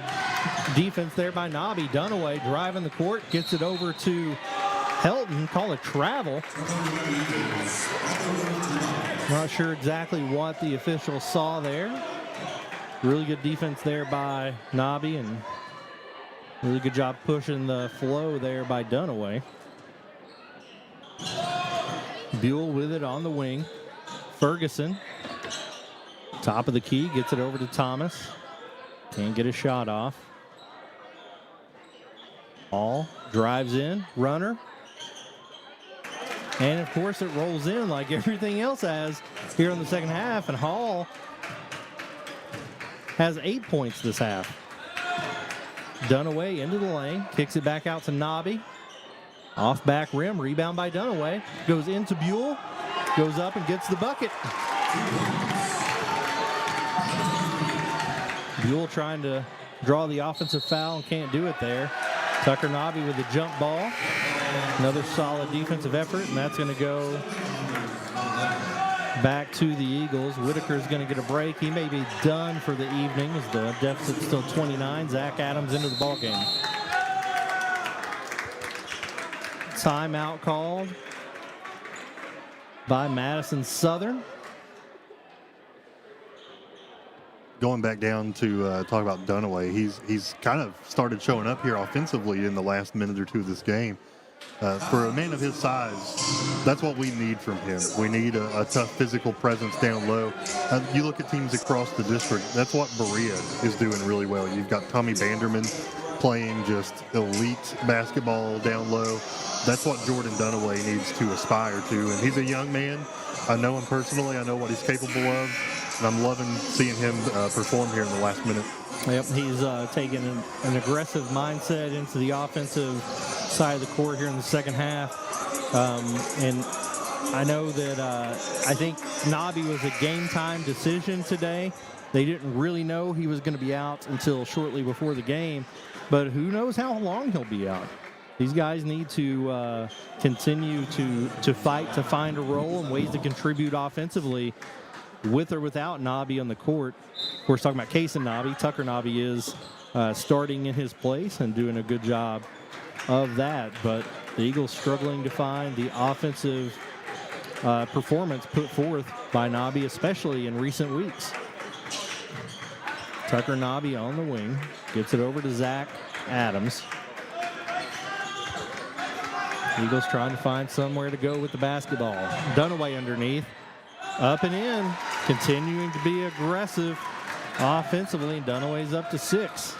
defense there by Nobby. Dunaway driving the court. Gets it over to Helton. Call it travel. Not sure exactly what the official saw there. Really good defense there by Nobby, and really good job pushing the flow there by Dunaway. Buell with it on the wing. Ferguson, top of the key, gets it over to Thomas. Can't get a shot off. Hall drives in, runner. And, of course, it rolls in like everything else has here in the second half. And Hall has 8 points this half. Dunaway into the lane, kicks it back out to Nobby. Off back rim, rebound by Dunaway. Goes into Buell, goes up and gets the bucket. Buell trying to draw the offensive foul and can't do it there. Tucker Nobby with the jump ball. Another solid defensive effort, and that's going to go back to the Eagles. Whitaker's going to get a break. He may be done for the evening as the deficit's still 29. Zach Adams into the ballgame. Timeout called by Madison Southern. Going back down to talk about Dunaway, he's kind of started showing up here offensively in the last minute or two of this game. For a man of his size, that's what we need from him. We need a tough physical presence down low. You look at teams across the district, that's what Berea is doing really well. You've got Tommy Banderman playing just elite basketball down low. That's what Jordan Dunaway needs to aspire to. And he's a young man. I know him personally. I know what he's capable of. And I'm loving seeing him perform here in the last minute. Yep, he's taking an aggressive mindset into the offensive side of the court here in the second half. And I know that I think Nobby was a game-time decision today. They didn't really know he was going to be out until shortly before the game. But who knows how long he'll be out. These guys need to continue to fight to find a role and ways to contribute offensively with or without Nobby on the court. Of course, talking about Case and Nobby, Tucker Nobby is starting in his place and doing a good job of that. But the Eagles struggling to find the offensive performance put forth by Nobby, especially in recent weeks. Tucker Nobby on the wing, gets it over to Zach Adams. Eagles trying to find somewhere to go with the basketball. Dunaway underneath, up and in, continuing to be aggressive offensively. Dunaway's up to 6.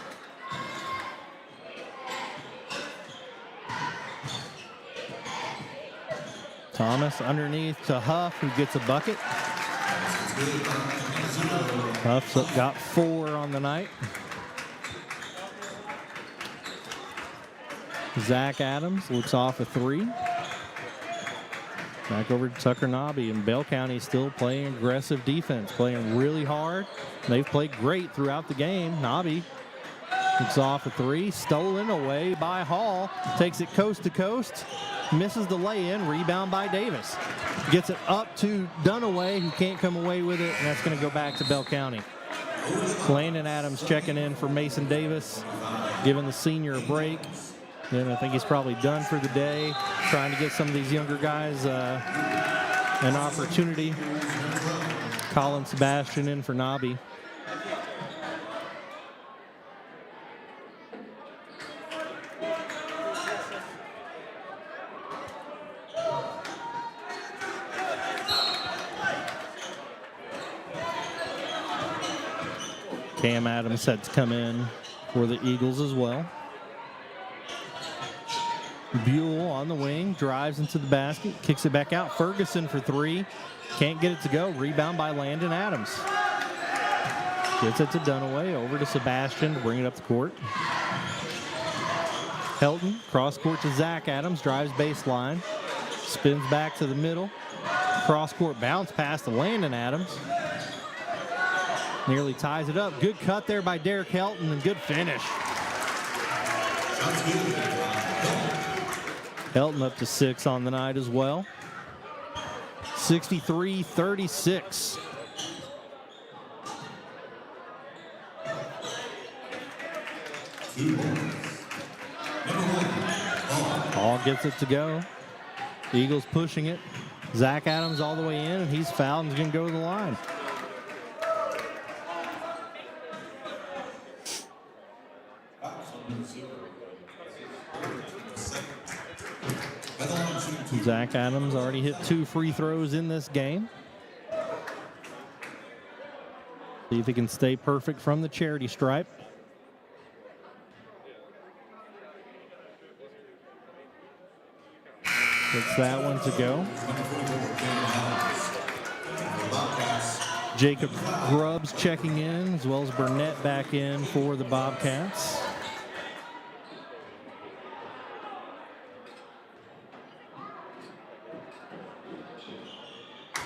Thomas underneath to Huff, who gets a bucket. Huff's got 4 on the night. Zach Adams looks off a 3. Back over to Tucker Nobby, and Bell County still playing aggressive defense, playing really hard. They've played great throughout the game. Nobby looks off a 3, stolen away by Hall, takes it coast to coast, misses the lay-in, rebound by Davis. Gets it up to Dunaway, who can't come away with it, and that's going to go back to Bell County. Landon Adams checking in for Mason Davis, giving the senior a break. Then I think he's probably done for the day, trying to get some of these younger guys an opportunity. Colin Sebastian in for Nobby. Cam Adams had to come in for the Eagles as well. Buell on the wing, drives into the basket, kicks it back out. Ferguson for 3. Can't get it to go. Rebound by Landon Adams. Gets it to Dunaway, over to Sebastian to bring it up the court. Helton, cross court to Zach Adams, drives baseline. Spins back to the middle. Cross court bounce pass to Landon Adams. Nearly ties it up. Good cut there by Derek Helton and good finish. Helton up to 6 on the night as well. 63-36. Hall gets it to go. The Eagles pushing it. Zach Adams all the way in, and he's fouled and is going to go to the line. Zach Adams already hit 2 free throws in this game. See if he can stay perfect from the charity stripe. Gets that one to go. Jacob Grubbs checking in, as well as Burnett back in for the Bobcats.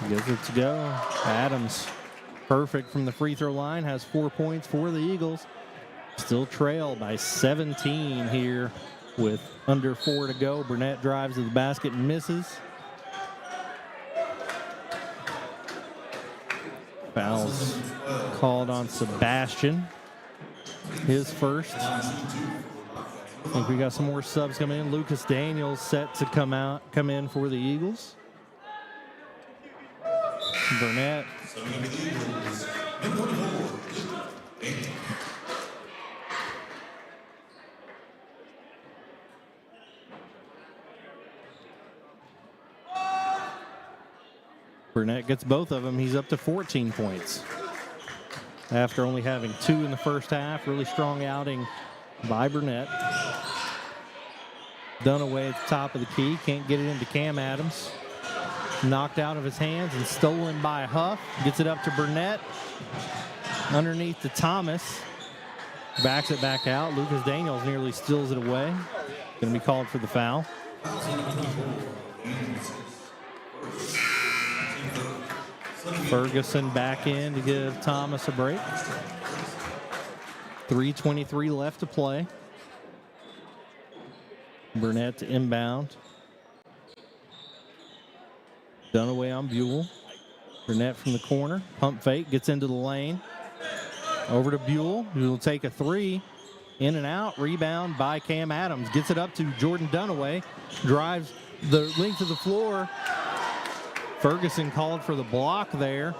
Gets it to go. Adams, perfect from the free throw line, has 4 points for the Eagles. Still trail by 17 here with under 4 to go. Burnett drives to the basket and misses. Fouls called on Sebastian. His first. I think we got some more subs coming in. Lucas Daniels set to come in for the Eagles. Burnett. Burnett gets both of them. He's up to 14 points. After only having 2 in the first half, really strong outing by Burnett. Dunaway at the top of the key, can't get it into Cam Adams. Knocked out of his hands and stolen by Huff. Gets it up to Burnett. Underneath to Thomas. Backs it back out. Lucas Daniels nearly steals it away. Going to be called for the foul. Ferguson back in to give Thomas a break. 3:23 left to play. Burnett to inbound. Dunaway on Buell. Burnett from the corner. Pump fake. Gets into the lane. Over to Buell, who will take a 3. In and out. Rebound by Cam Adams. Gets it up to Jordan Dunaway. Drives the length of the floor. Ferguson called for the block there.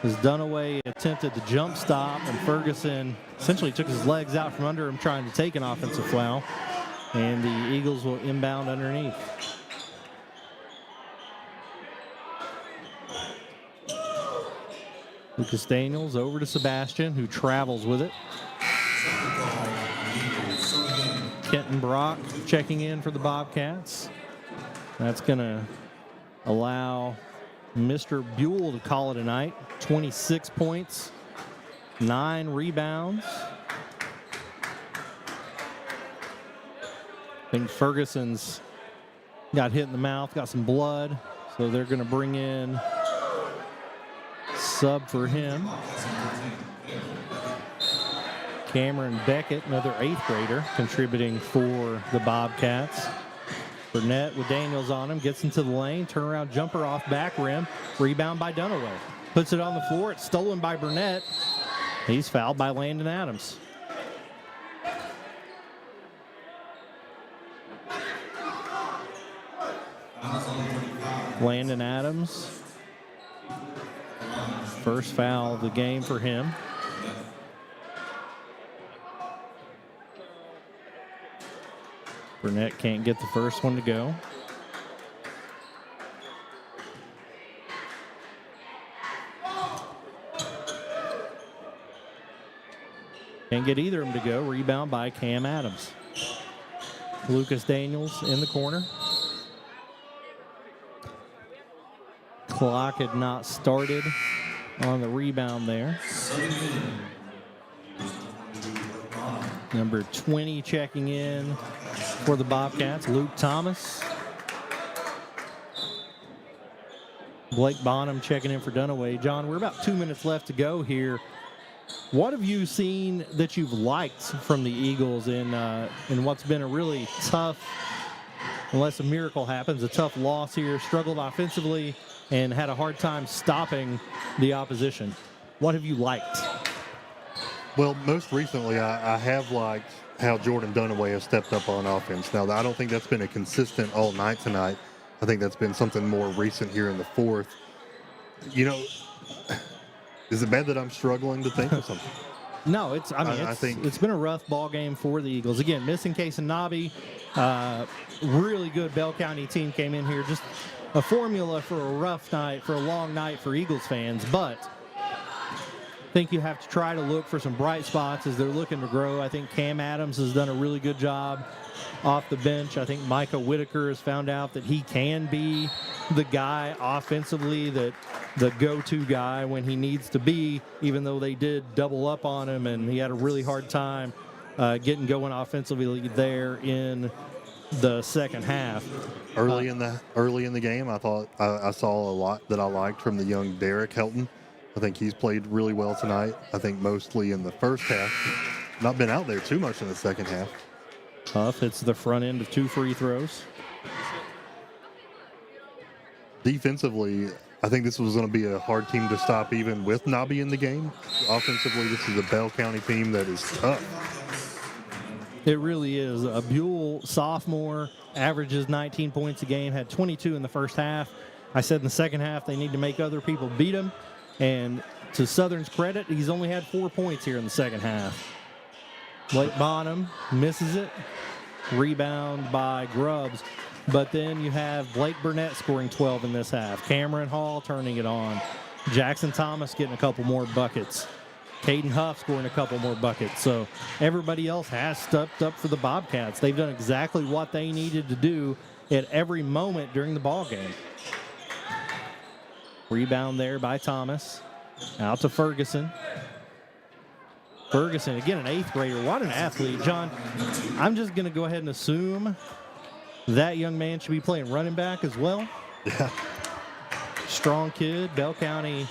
As Dunaway attempted the jump stop, and Ferguson essentially took his legs out from under him trying to take an offensive foul. And the Eagles will inbound underneath. Lucas Daniels over to Sebastian, who travels with it. Kenton Brock checking in for the Bobcats. That's going to allow Mr. Buell to call it a night. 26 points, 9 rebounds. I think Ferguson's got hit in the mouth, got some blood, so they're going to bring in sub for him. Cameron Beckett, another 8th grader, contributing for the Bobcats. Burnett with Daniels on him, gets into the lane, turnaround jumper off back rim, rebound by Dunaway. Puts it on the floor, it's stolen by Burnett. He's fouled by Landon Adams. Landon Adams, first foul of the game for him. Burnett can't get the first one to go. Can't get either of them to go. Rebound by Cam Adams. Lucas Daniels in the corner. Clock had not started on the rebound there. Number 20 checking in for the Bobcats, Luke Thomas. Blake Bonham checking in for Dunaway. John, we're about 2 minutes left to go here. What have you seen that you've liked from the Eagles in what's been a really tough, unless a miracle happens, a tough loss here, struggled offensively and had a hard time stopping the opposition? What have you liked? Well, most recently, I have liked how Jordan Dunaway has stepped up on offense. Now, I don't think that's been a consistent all night tonight. I think that's been something more recent here in the fourth. You know, is it bad that I'm struggling to think of something? No, I think it's been a rough ball game for the Eagles. Again, missing Case and Nobby. Really good Bell County team came in here. Just a formula for a rough night, for a long night for Eagles fans. But think you have to try to look for some bright spots as they're looking to grow. I think Cam Adams has done a really good job off the bench. I think Micah Whitaker has found out that he can be the guy offensively, that the go-to guy when he needs to be, even though they did double up on him and he had a really hard time getting going offensively there in the second half. Early in the game, I thought I saw a lot that I liked from the young Derek Helton. I think he's played really well tonight. I think mostly in the first half. Not been out there too much in the second half. Huff hits the front end of 2 free throws. Defensively, I think this was going to be a hard team to stop even with Nobby in the game. Offensively, this is a Bell County team that is tough. It really is. A Buell sophomore, averages 19 points a game, had 22 in the first half. I said in the second half they need to make other people beat them. And to Southern's credit, he's only had 4 points here in the second half. Blake Bonham misses it. Rebound by Grubbs. But then you have Blake Burnett scoring 12 in this half. Cameron Hall turning it on. Jackson Thomas getting a couple more buckets. Caden Huff scoring a couple more buckets. So everybody else has stepped up for the Bobcats. They've done exactly what they needed to do at every moment during the ball game. Rebound there by Thomas. Out to Ferguson. Ferguson, again, an 8th grader. What an athlete. John, I'm just going to go ahead and assume that young man should be playing running back as well. Yeah. Strong kid. Bell County,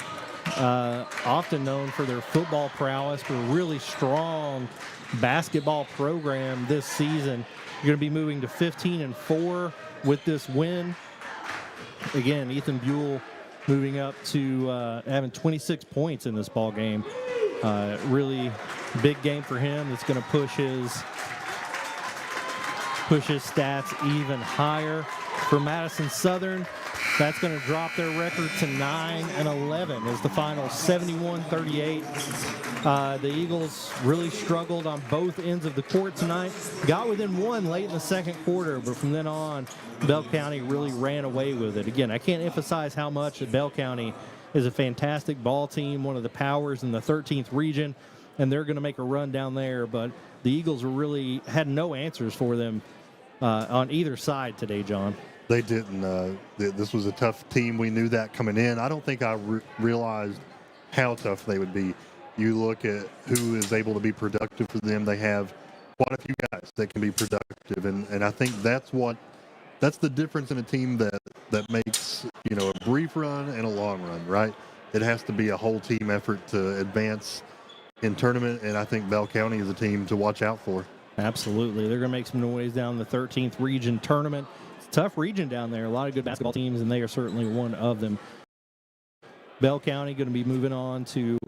often known for their football prowess, but a really strong basketball program this season. You're going to be moving to 15-4 with this win. Again, Ethan Buell moving up to having 26 points in this ball game. Really big game for him. It's going to push his stats even higher. For Madison Southern, that's going to drop their record to 9-11 as the final 71-38. The Eagles really struggled on both ends of the court tonight. Got within one late in the second quarter, but from then on, Bell County really ran away with it. Again, I can't emphasize how much that Bell County is a fantastic ball team, one of the powers in the 13th region, and they're going to make a run down there. But the Eagles really had no answers for them on either side today, John. They didn't. This was a tough team. We knew that coming in. I don't think I realized how tough they would be. You look at who is able to be productive for them. They have quite a few guys that can be productive, and I think that's the difference in a team that makes, a brief run and a long run, right? It has to be a whole team effort to advance in tournament, and I think Bell County is a team to watch out for. Absolutely. They're going to make some noise down the 13th region tournament. It's a tough region down there. A lot of good basketball teams, and they are certainly one of them. Bell County going to be moving on to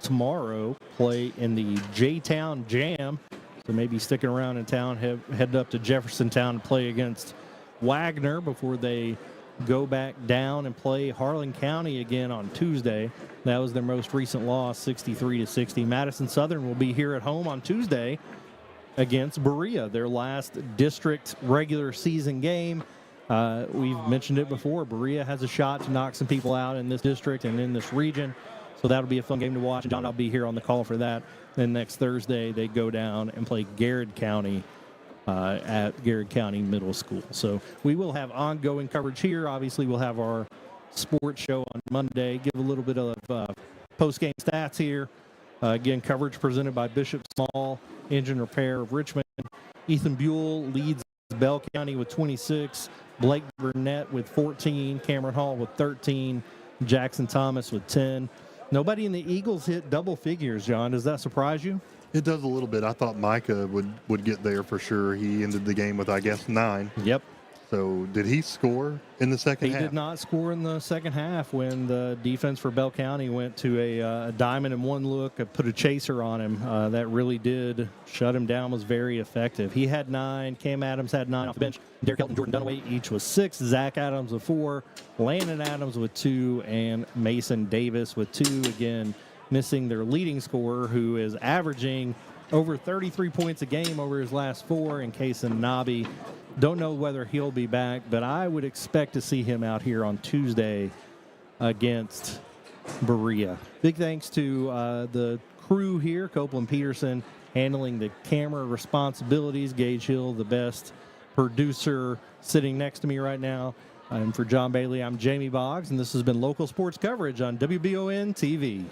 tomorrow, play in the J-Town Jam. So maybe sticking around in town, head up to Jeffersontown to play against Wagner before they go back down and play Harlan County again on Tuesday. That was their most recent loss, 63-60. Madison Southern will be here at home on Tuesday against Berea, their last district regular season game. We've mentioned it before. Berea has a shot to knock some people out in this district and in this region. So that'll be a fun game to watch. John, I'll be here on the call for that. Then next Thursday, they go down and play Garrett County at Garrett County Middle School. So we will have ongoing coverage here. Obviously, we'll have our sports show on Monday. Give a little bit of post-game stats here. Again, coverage presented by Bishop Small, Engine Repair of Richmond. Ethan Buell leads Bell County with 26. Blake Burnett with 14. Cameron Hall with 13. Jackson Thomas with 10. Nobody in the Eagles hit double figures, John. Does that surprise you? It does a little bit. I thought Micah would get there for sure. He ended the game with, I guess, 9. Yep. So did he score in the second half? He did not score in the second half when the defense for Bell County went to a diamond and one look, put a chaser on him. That really did shut him down, was very effective. He had 9. Cam Adams had 9 off the bench. Derek Elton, Jordan Dunaway each was 6. Zach Adams with 4. Landon Adams with 2. And Mason Davis with 2. Again, missing their leading scorer, who is averaging over 33 points a game over his last 4, in Kason Nobby. Don't know whether he'll be back, but I would expect to see him out here on Tuesday against Berea. Big thanks to the crew here, Copeland Peterson, handling the camera responsibilities. Gage Hill, the best producer, sitting next to me right now. And for John Bailey, I'm Jamie Boggs, and this has been local sports coverage on WBON TV.